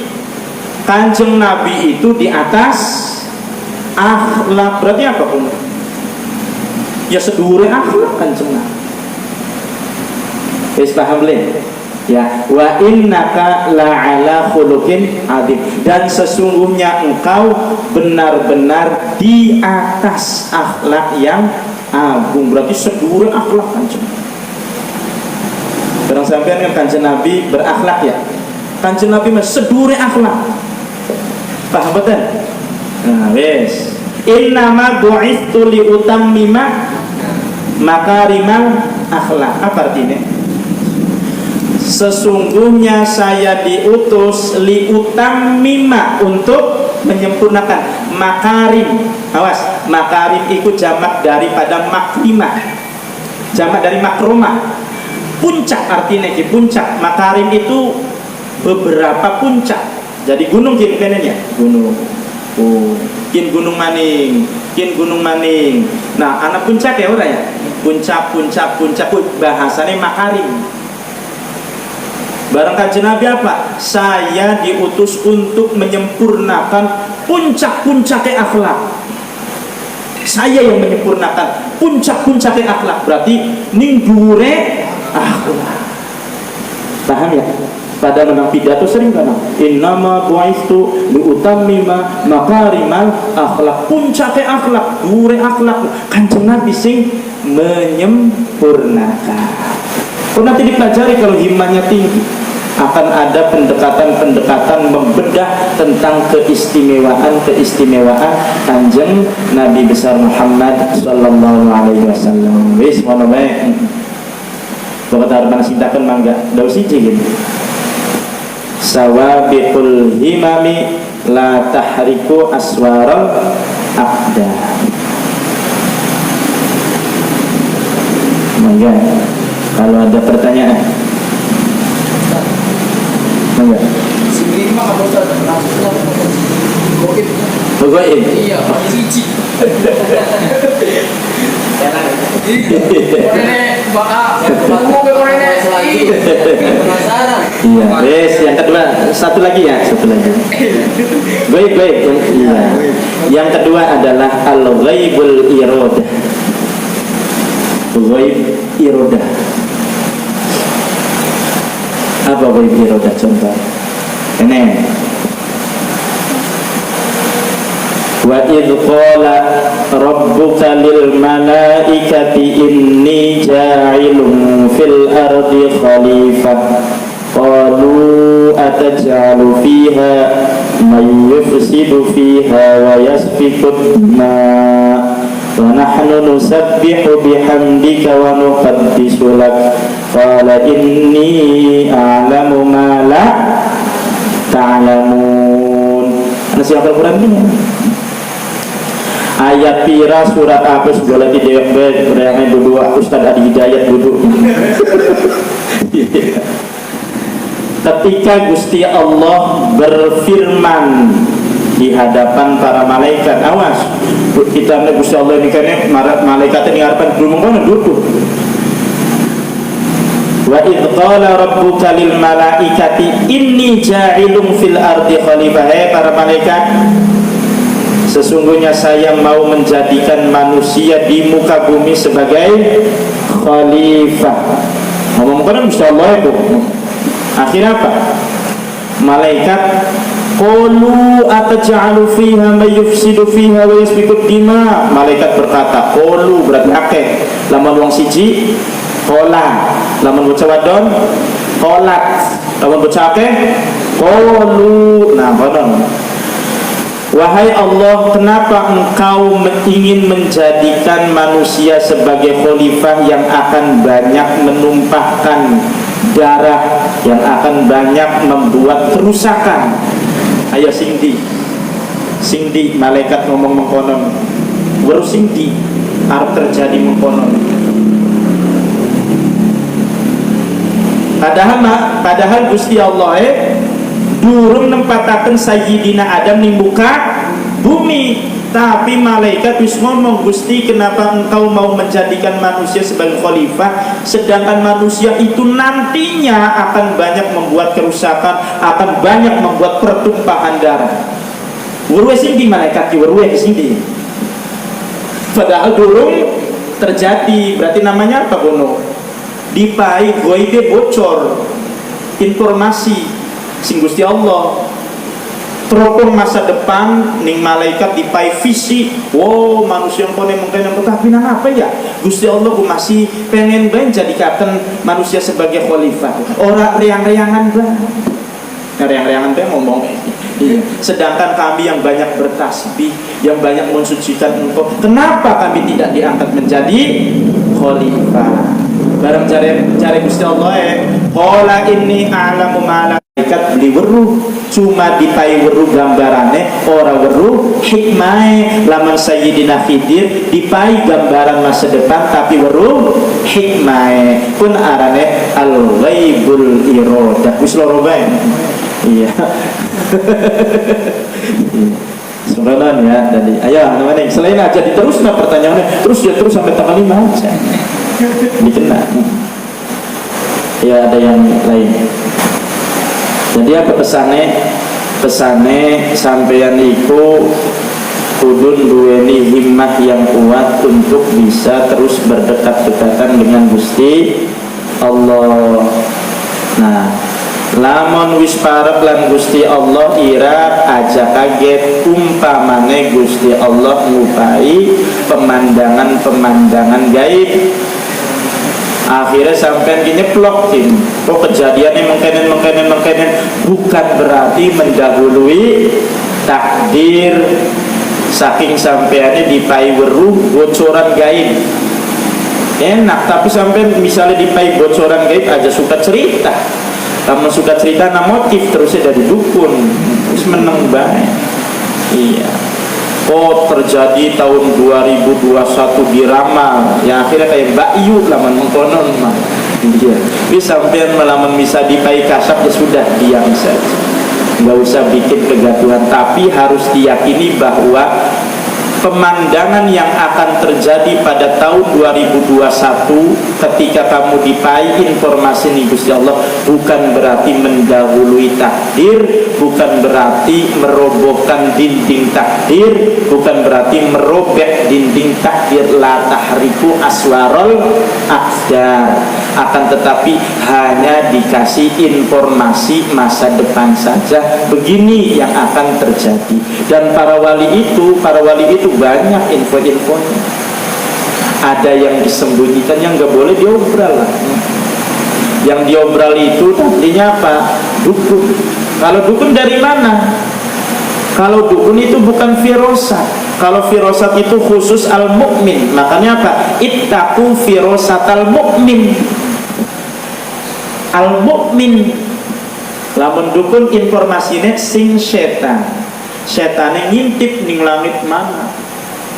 Kanjeng Nabi itu di atas akhlak. Berarti apa pun? Ya sedure akhlak kanjeng Nabi. Wis paham le? Ya, wa innaka la'ala khuluqin adzim, dan sesungguhnya engkau benar-benar di atas akhlak yang agung. Berarti sedure akhlak kanjeng. Barang sampean kan kanjeng Nabi berakhlak ya. Kanjeng Nabi mah sedure akhlak. Paham betul? Nah, wes. Innama bu'itsu li utammima makarimal akhlak. Apa artinya? Sesungguhnya saya diutus li utammima, untuk menyempurnakan makarim. Awas, makarim itu jamak daripada makrimah, jamak dari makrumah. Puncak artinya ki puncak. Makarim itu beberapa puncak. Jadi gunung kin kenenya gunung. Oh, kin gunung maning, kin gunung maning. Nah, anak puncak ya ora ya? Puncak, puncak, puncak. Bahasanya makarim. Barang kanjeng Nabi apa? Saya diutus untuk menyempurnakan puncak-puncaknya akhlak. Saya yang menyempurnakan puncak-puncaknya akhlak. Berarti ning dure akhlak. Paham ya? Pada menang pidato sering kan? Innama bu'itsu li utammima makarimal akhlak. Puncaknya akhlak, dure akhlak. Kanjeng Nabi sing menyempurnakan. Kok nanti dipelajari kalau himmahnya tinggi, akan ada pendekatan-pendekatan membedah tentang keistimewaan kanjeng Nabi besar Muhammad sallallahu alaihi wasallam. Wis ngono bae. Bakal harapan sintakan mangga daun siji gitu. Sawabiqul himami la tahriku aswaral aqda. Mangga. Kalau ada pertanyaan, mangga. Sini mah kalau Ustaz langsung goib. Goib. Iya, pakai siji. Nenek bakal mau ke nenek lagi. Penasaran. Iya. Yes, yang kedua, satu lagi ya, satu lagi. Baik. Iya. Yang kedua adalah al-ghaibul iradah. Ghaib iradah. Apa ghaib iradah contoh? Ini. Wa idh qala rabbuka lil malaikati inni ja'ilun fil ardi khalifah qalu ataj'alu fiha man yufsidu fiha wa yasfiku dima wa nahnu nusabbihu bihamdika wa nuqaddisu lak qala inni a'lamu ma la ta'lamun. Ana siapa Al-Qur'an ini? Ayat pira surat apa sebelah di dewek berangan dulu Ustaz Adi Hidayat duduk. Ketika Gusti Allah berfirman di hadapan para malaikat, awas kita Gusti Allah ini kan malaikat ini harapan belum ngono duduk. Wa idh qala rabbuka lil malaikati inni ja'ilun fil ardi khalifah. Para malaikat, sesungguhnya saya mau menjadikan manusia di muka bumi sebagai khalifah. Ngomong-ngomong Gusti Allah itu. Akhirnya apa? Malaikat qalu ataj'alu fiha may yufsidu fiha wa yasfiku dima. Malaikat berkata, qalu berarti akeh. Lamun wong siji Kola. Lamun bocah wadon kolat. Lamun bocah akeh kolu. Nah, konon. Wahai Allah, kenapa engkau ingin menjadikan manusia sebagai khalifah yang akan banyak menumpahkan darah, yang akan banyak membuat kerusakan? Ayo singdi malaikat ngomong mengkonon, baru singdi harus terjadi mengkonon. Padahal Gusti Allah durung nempataken Sayyidina Adam ning muka bumi, tapi malaikat wis ngomong, Gusti, kenapa engkau mau menjadikan manusia sebagai khalifah sedangkan manusia itu nantinya akan banyak membuat kerusakan, akan banyak membuat pertumpahan darah. Weruwe sing di malaikat ki weruwe sing. Padahal durung terjadi, berarti namanya apa bono? Dipai goibe bocor informasi sing Gusti Allah teropong masa depan ning malaikat dipai visi. Wow, manusia yang kone mungkin yang tapi apa ya? Gusti Allah ku masih pengen banget jadikaken manusia sebagai khalifah. Ora riang-riangan bah. Riang-riangan teh ngomong. Iya. Sedangkan kami yang banyak bertasbih, yang banyak mensucikan Engkau, kenapa kami tidak diangkat menjadi khalifah? Barang cari Gusti Allah qala inni a'lamu ma la malaikat beli weruh, cuma dipai weruh gambarane, ora weruh hikmahe. Laman Sayyidina Khidir dipai gambaran masa depan tapi weruh hikmahe, pun arane al-ghaibul iradah. Wis loro bae. Iya. Subhanallah ya tadi. Ayo namanya selain aja diterusna pertanyaannya, terus sampai tanggal 5 aja. Dikena. Ya ada yang lain. Jadi apa pesane sampeyan iku kudun duweni himmah yang kuat untuk bisa terus berdekat-dekatan dengan Gusti Allah. Nah, lamun wis parek lan Gusti Allah ira aja kaget umpamane Gusti Allah ngupai pemandangan gaib. Akhirnya sampai gini plokin, kok kejadiannya mengkenen bukan berarti mendahului takdir. Saking sampeannya dipai weruh bocoran gaib enak, tapi sampai misalnya dipai bocoran gaib aja suka cerita. Kamu suka cerita na motif terusnya dari dukun, terus meneng baik. Iya. Oh terjadi tahun 2021 diramal, yang akhirnya kayak Mbak Yu laman mengkonon mah. Iya. Tapi sampean melaman bisa dipai kasap ya sudah diam saja, nggak usah bikin kegaduhan. Tapi harus diyakini bahwa pemandangan yang akan terjadi pada tahun 2021 ketika kamu dipai informasi nih Gusti Allah bukan berarti mendahului takdir, bukan berarti merobohkan dinding takdir, bukan berarti merobek dinding takdir. La tahriku aswarul aqdar, akan tetapi hanya dikasih informasi masa depan saja, begini yang akan terjadi. Dan para wali itu banyak info-infonya. Ada yang disembunyikan, yang nggak boleh diobral lah. Yang diobral itu artinya apa? Dukun. Kalau dukun dari mana? Kalau dukun itu bukan firosat. Kalau firosat itu khusus al-mu'min. Makanya apa? Ittaqu firosatal mu'min. Al-mu'min. Lamun dukun informasinya sing setan. Setannya ngintip ning langit mana,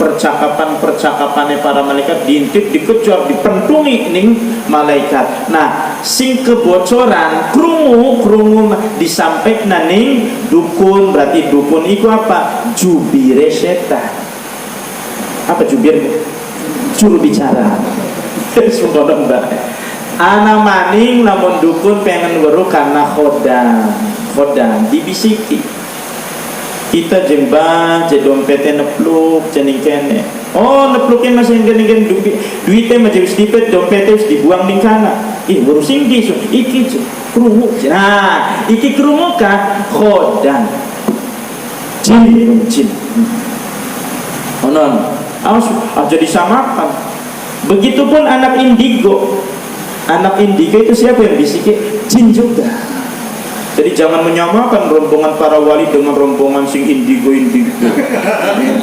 percakapan-percakapannya para malaikat diintip, dikejar, dipentungi ning malaikat. Nah, sing kebocoran krungu disampaikan ning dukun. Berarti dukun itu apa? Jubire setan. Apa jubir? Juru bicara. Subhanallah mbak. Ana maning lamun dukun pengen weruh karena khodam dibisiki. Kita jembah je dompetnya nepluk cening kene. Oh nepluknya masih gini duitnya masih sedikit, dompetnya harus dibuang ning kana. Urusin di iki krungu. Nah iki krungu kan khodan jin. Onon awas aja disamakan. Begitupun anak indigo. Anak indigo itu siapa yang bisiki? Jin juga. Jadi jangan menyamakan rombongan para wali dengan rombongan sing indigo.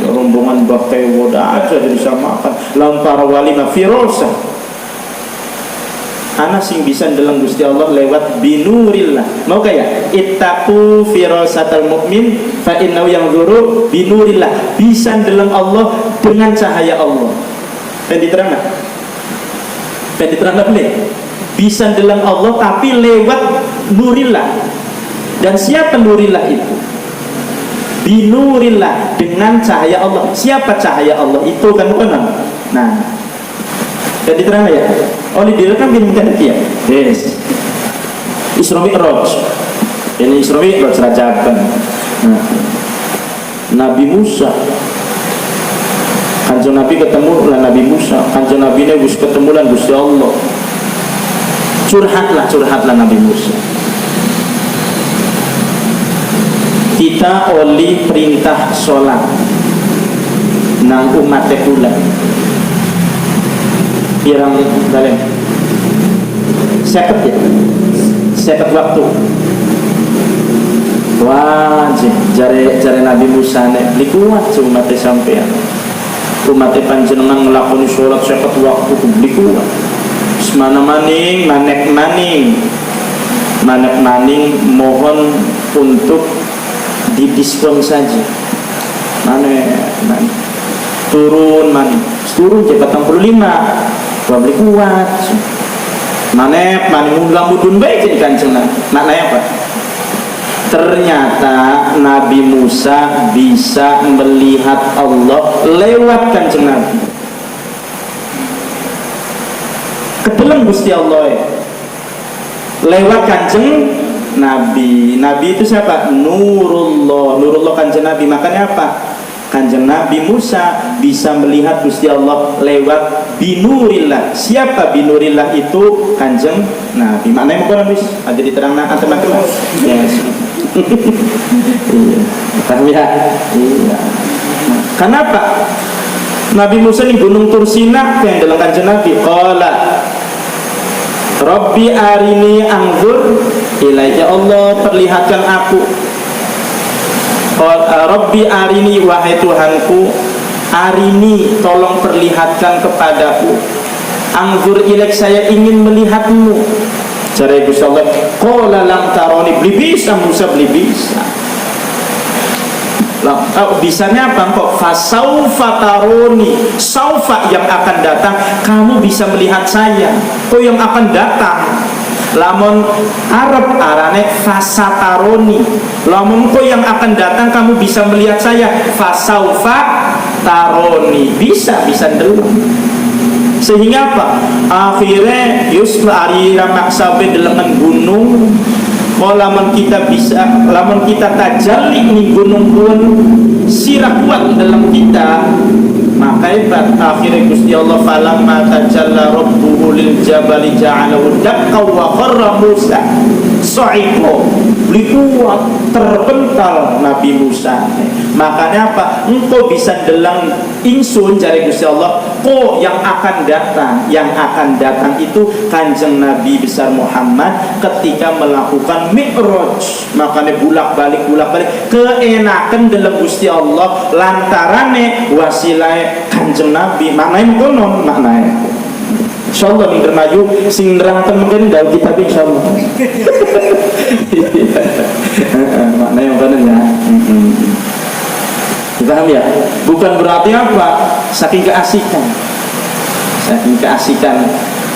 Rombongan baktewo aja jadi samakan. Lawan para wali mah firosa. Ana sing bisa ndeleng Gusti Allah lewat binurillah. Mau kaya ittaqu firasatal mukmin fa innahu yanzuru binurillah. Bisa ndeleng Allah dengan cahaya Allah. Diterangkan nih. Bisa ndeleng Allah tapi lewat nurillah. Dan siapa nurillah itu? Binurillah, dengan cahaya Allah. Siapa cahaya Allah itu kan benar. Nah, dan diterangkan ya. Oleh direkam bin ya. Yes. Isra Mi'raj. Ini Isra Mi'raj rajaban. Nah, Nabi Musa. Kanjeng Nabi ketemu lah Nabi Musa. Kanjeng Nabi ini wis ketemu lan Gusti Allah. Curhatlah Nabi Musa. Kita oleh perintah sholat nang umat pula pirang kalian seket waktu wajib jare Nabi Musa nek likuat umat sampean umat panjenengan nglakoni sholat seket waktu likuat semana maning manek mohon untuk didiskon saja turun je 45 beli kuat manek mudah mudun baik jadi kanceng maknanya apa? Ternyata Nabi Musa bisa melihat Allah lewat kanceng Nabi kedeleng Gusti Allah ya lewat kanceng Nabi itu siapa? Nurullah kanjeng Nabi. Makanya apa? Kanjeng Nabi Musa bisa melihat Gusti Allah lewat binurillah. Siapa binurillah itu? Kanjeng Nabi. Maknanya mau habis ada diterangkan teman-teman. Yes. Iya. Paham ya? Iya. Kenapa? Nabi Musa di Gunung Tursina yang dalam kanjeng Nabi qala Rabbi arini anzur ilaika Allah perlihatkan aku Rabbi arini wahai Tuhanku arini tolong perlihatkan kepadaku anzur ilaik saya ingin melihatmu cara Gusti Allah qala lam taroni beli bisa Musa beli bisa bisanya apa kok fasaufa taroni saufa yang akan datang kamu bisa melihat saya yang akan datang lamun Arab arane fasataroni lamun yang akan datang kamu bisa melihat saya fasaufa taroni bisa dulu sehingga apa akhirnya yusla arira maksabe delengan gunung lamun kita bisa lamun kita tajalli ning gunung-gunung sirah kuat dalam kita maka ibat akhirnya Gusti Allah falamma tajalla rabbuhu lil jabali ja'alahu dakka wa kharra Musa sa'iqo kuat terpental Nabi Musa makanya apa engkau bisa delang insun cari Gusti Allah yang akan datang itu kanjeng Nabi besar Muhammad ketika melakukan Mi'raj makanya bulak-balik keenakan dalam Gusti Allah lantarane wasilah kanjeng Nabi maknanya konon maknanya insyaallah ning dermayu sing nerangkan mungkin dalam kitab insyaallah maknanya konon ya paham ya bukan berarti apa saking keasikan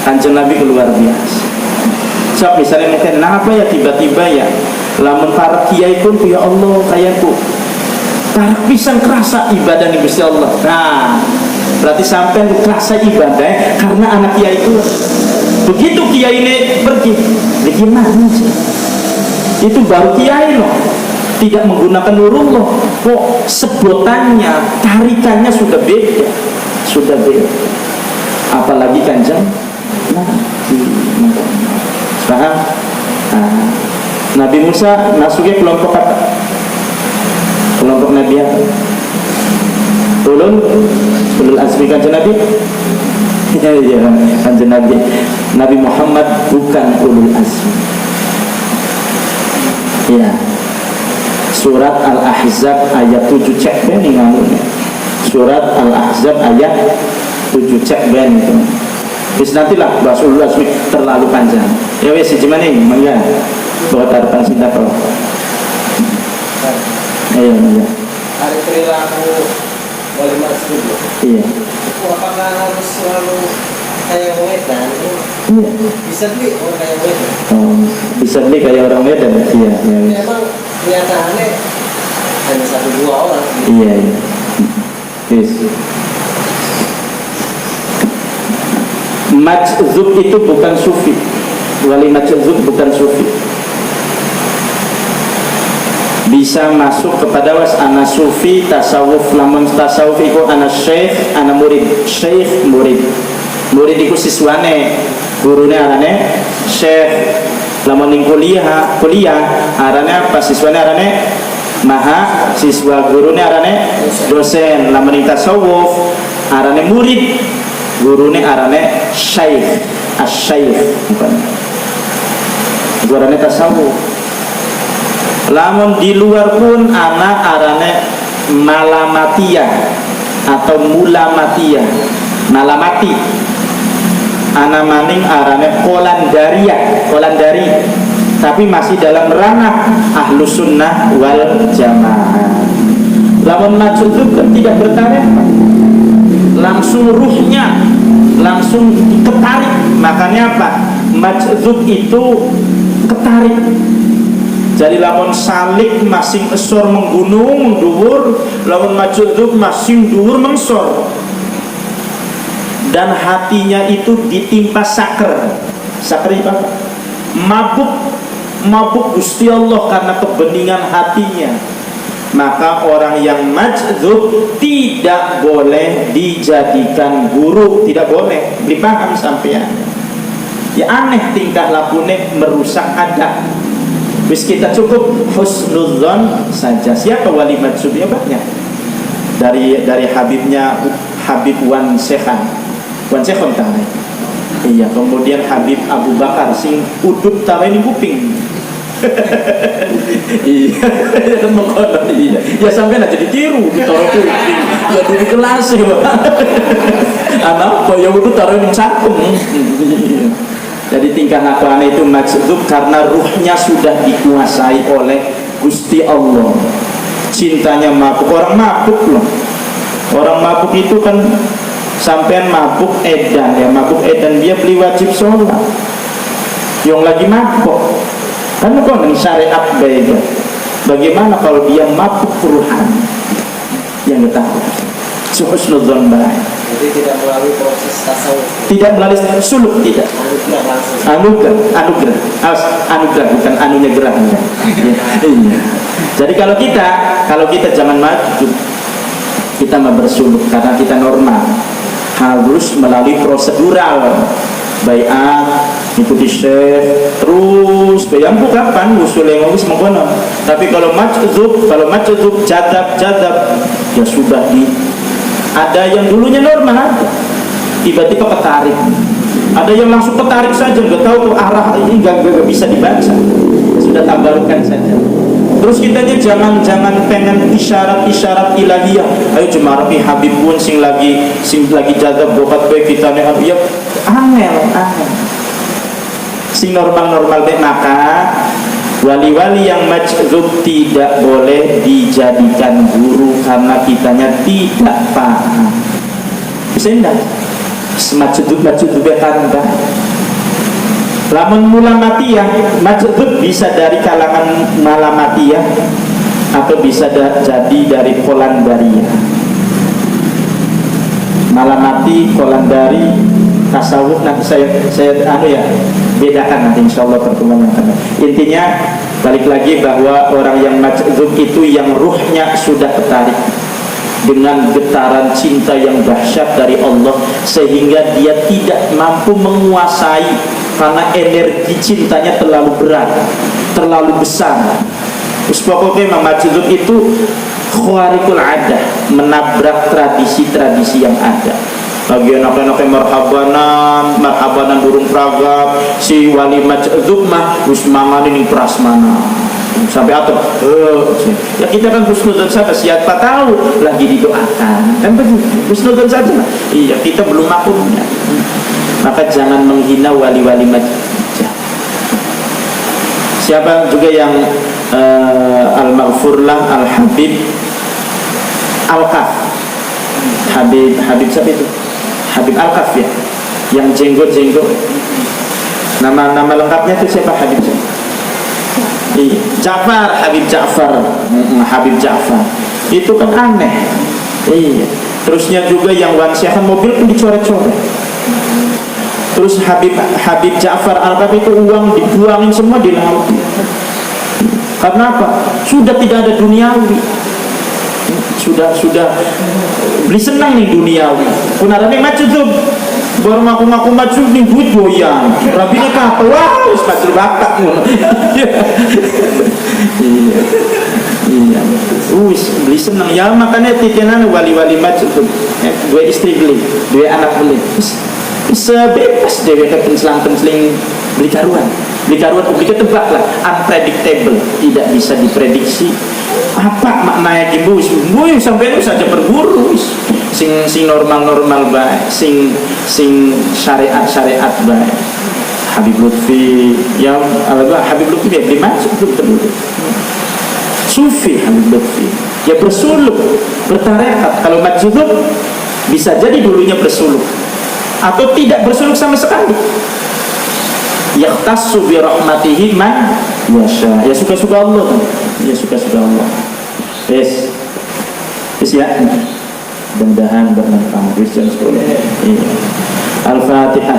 kanjeng Nabi luar biasa so misalnya mungkin kenapa ya tiba-tiba ya lamun para kiai pun ya Allah kayakku tarik pisang kerasa ibadah nih Gusti Allah nah berarti sampai kerasa ibadah karena anak kiai itu begitu kiai ini pergi gimana sih itu baru kiai loh tidak menggunakan nurullah kok sebutannya tarikannya sudah beda apalagi kanjeng paham? Nabi Musa masuknya kelompok apa? Kelompok Nabi apa? Ulul azmi kanjeng Nabi Ya, kanjeng Nabi Muhammad bukan ulul azmi. Ya. Surat Al-Ahzab ayat 7 cek ben ngamunya. Surat Al-Ahzab ayat 7 cek ben itu. Bis nantilah bahas ulul azmi terlalu panjang. Ya wes gimana nih? Mangga. Buat harapan cinta kau. Ayo mangga. Hari perilaku wali masjid. Iya. Apakah harus selalu kayak wedan? Iya. Bisa beli orang kayak wedan. Oh, bisa beli kayak orang Medan. Iya, iya. Memang kenyataannya hanya 1-2 orang. Iya, iya. Yes. Majzub itu bukan sufi. Wali majzub bukan sufi. Bisa masuk kepada was ana sufi tasawuf, lamun tasawuf iku ana syekh, ana murid. Syekh murid. Murid iku siswane, gurune arane syekh. Lamun ning kuliah arane apa? Siswane arane maha, siswa gurune arane dosen. Lamun ning tasawuf arane murid, gurune arane syekh. Asy-syekh bukan. Gurune tasawuf. Lamun di luar pun anak arane malamatiyah atau mulamatiyah. Malamati anak maning arane kolandari, tapi masih dalam ranah ahlus sunnah wal jamaah. Lamun majzub kan tidak bertarik, langsung ruhnya langsung ketarik. Makanya apa? Majzub itu ketarik. Jadi lamun salik masing esor menggunung dhuwur, lamun majzub masing dhuwur mengsor. Dan hatinya itu ditimpa saker. Saker itu apa? Mabuk Gusti Allah karena kebeningan hatinya. Maka orang yang majzub tidak boleh dijadikan guru, tidak boleh. Dipaham sampean? Ya aneh tingkah lakune, merusak adab. Bis kita cukup husnudzon saja. Siapa wali majzub? Ya banyak. Dari Habibnya Habib Wan Sekhan tarai. Iya, kemudian Habib Abu Bakar sing udut tarai di kuping. Iya, kan mengkonon iya. Ya sampai aja ditiru, ditaruh kuping. Ya di kelas ya. Anak apa ya udut taruh di cangkem. Jadi tingkah laku aneh itu majzub karena ruhnya sudah dikuasai oleh Gusti Allah. Cintanya mabuk, orang mabuk loh. Orang mabuk itu kan sampean mabuk edan ya, mabuk edan dia beli wajib sholat. Yang lagi mabuk kan kok syariat beda. Bagaimana kalau dia mabuk ruhan? Yang kita husnudzon baik. Jadi tidak melalui proses tasawuf. Tidak melalui suluk, tidak. Anugerah bukan anunya gerah. Iya. Jadi kalau kita zaman maju, kita mau bersuluk karena kita normal, harus melalui prosedural, baiat, ikuti syekh, terus bayampu kapan usul yang harus mengkono. Tapi kalau majzub jadab ya sudah ada yang dulunya normal, tiba-tiba ketarik. Ada yang langsung ketarik saja, nggak tahu tuh arah ini nggak bisa dibaca. Sudah tabarkan saja. Terus kitanya jangan pengen isyarat ilahiyah. Ayo cemarapi Habib pun sing lagi jadab bokat baik kita nih ya angel. Sing normal deh. Maka wali-wali yang majzub tidak boleh dijadikan guru karena kitanya tidak paham. Bisa enggak? Majzub kan enggak. Lamun mulamatiyah, majzub bisa dari kalangan malamatiyah atau bisa jadi dari kolandariyah. Malamati, kolandari, tasawuf nanti saya bedakan nanti insyaallah pertemuan yang akan. Intinya balik lagi bahwa orang yang majzub itu yang ruhnya sudah tertarik dengan getaran cinta yang dahsyat dari Allah sehingga dia tidak mampu menguasai karena energi cintanya terlalu berat, terlalu besar. Terus pokoknya memang majzub itu khawariqul adah, menabrak tradisi-tradisi yang ada. lagi enak-enaknya marhabanan burung pragap, si wali majdzub mah wis mangan ini prasmanan sampai atau ya kita kan husnudzon saja, siapa tahu lagi didoakan kan begitu, husnudzon saja lah. Iya, kita belum maklumnya, maka jangan menghina wali-wali majdzub. Siapa juga yang al-maghfurlah al-habib al-kaf, Habib siapa itu? Habib al-kaf ya, yang jenggot nama lengkapnya itu siapa? Habib Ja'far, Habib Ja'far itu kan aneh. Iya, terusnya juga yang wansiakan mobil pun dicoret-coret. Terus Habib Ja'far al-Kaf itu uang dibuangin semua di laut. Karena apa? Sudah tidak ada duniawi. Sudah beli senang nih duniawi. Punarane majdzub. Baru ngaku majdzub nih duit goyang. Rabine kapal, wah, wis majdzub bakat ngono. Iya. Wis beli senang ya, makanya titenan wali-wali majdzub. Dua istri beli, dua anak beli. Bisa bebas dewe kepencelang-penceling beli karuan tebak lah, unpredictable, tidak bisa diprediksi apa maknanya kimbus sampai itu saja berburu sing normal baik, sing syariat baik. Habib Lutfi yang Habib Lutfi ya dimaksud betul Sufi. Habib Lutfi ya bersuluk, bertarekat. Kalau majdzub bisa jadi dulunya bersuluk atau tidak bersuluk sama sekali. Yaqtassu bi rahmatihi man yasha. Ya suka-suka Allah. Yes ya. Mudah-mudahan bermanfaat. Al-Fatihah.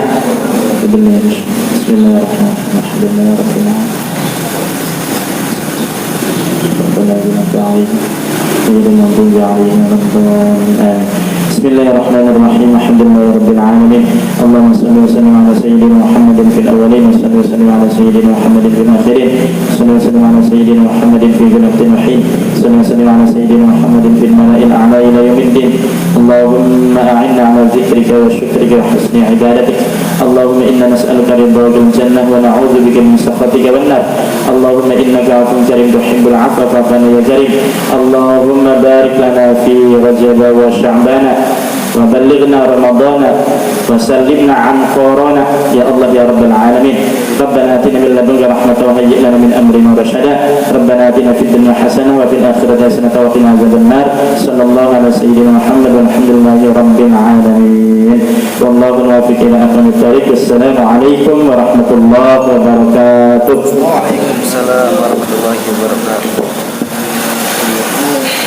Bismillahirrahmanirrahim. Bismillahirrahmanirrahim. Alhamdulillahirabbil alamin. Allahumma shalli wa sallim ala sayyidina Muhammadin fil awwalin wa salli wa sallim ala sayyidina Muhammadin fil akhirin. Salli wa sallim ala sayyidina Muhammadin fi ghanatin wahin. Salli wa sallim ala sayyidina Muhammadin fil mala'il a'la ila yaumiddin. Allahumma a'inna ala dzikrika wa syukrika wa husni ibadatik. Allahumma inna nas'aluka ridhaka wal jannah wa na'udzu bika min sakhatika wan nar. Allahumma innaka 'afuwwun karim tuhibbul 'afwa fa'fu 'anna ya karim. Allahumma barik lana fi Rajab wa Sya'ban wa ballighna Ramadan wa sallimna 'an corona ya Allah ya rabbal alamin. Rabbana atina min ladunka rahmatan wa hayyi' lana min amrina rashada. Rabbana atina fid dunya hasanah wa fil akhirati hasanah wa qina adzaban nar. Sallallahu ala sayyidina Muhammad walhamdulillahi rabbil alamin. Wallahu muwaffiq ila aqwamit thariq. Wassalamu alaikum warahmatullahi wabarakatuh. Waalaikumsalam warahmatullahi wabarakatuh.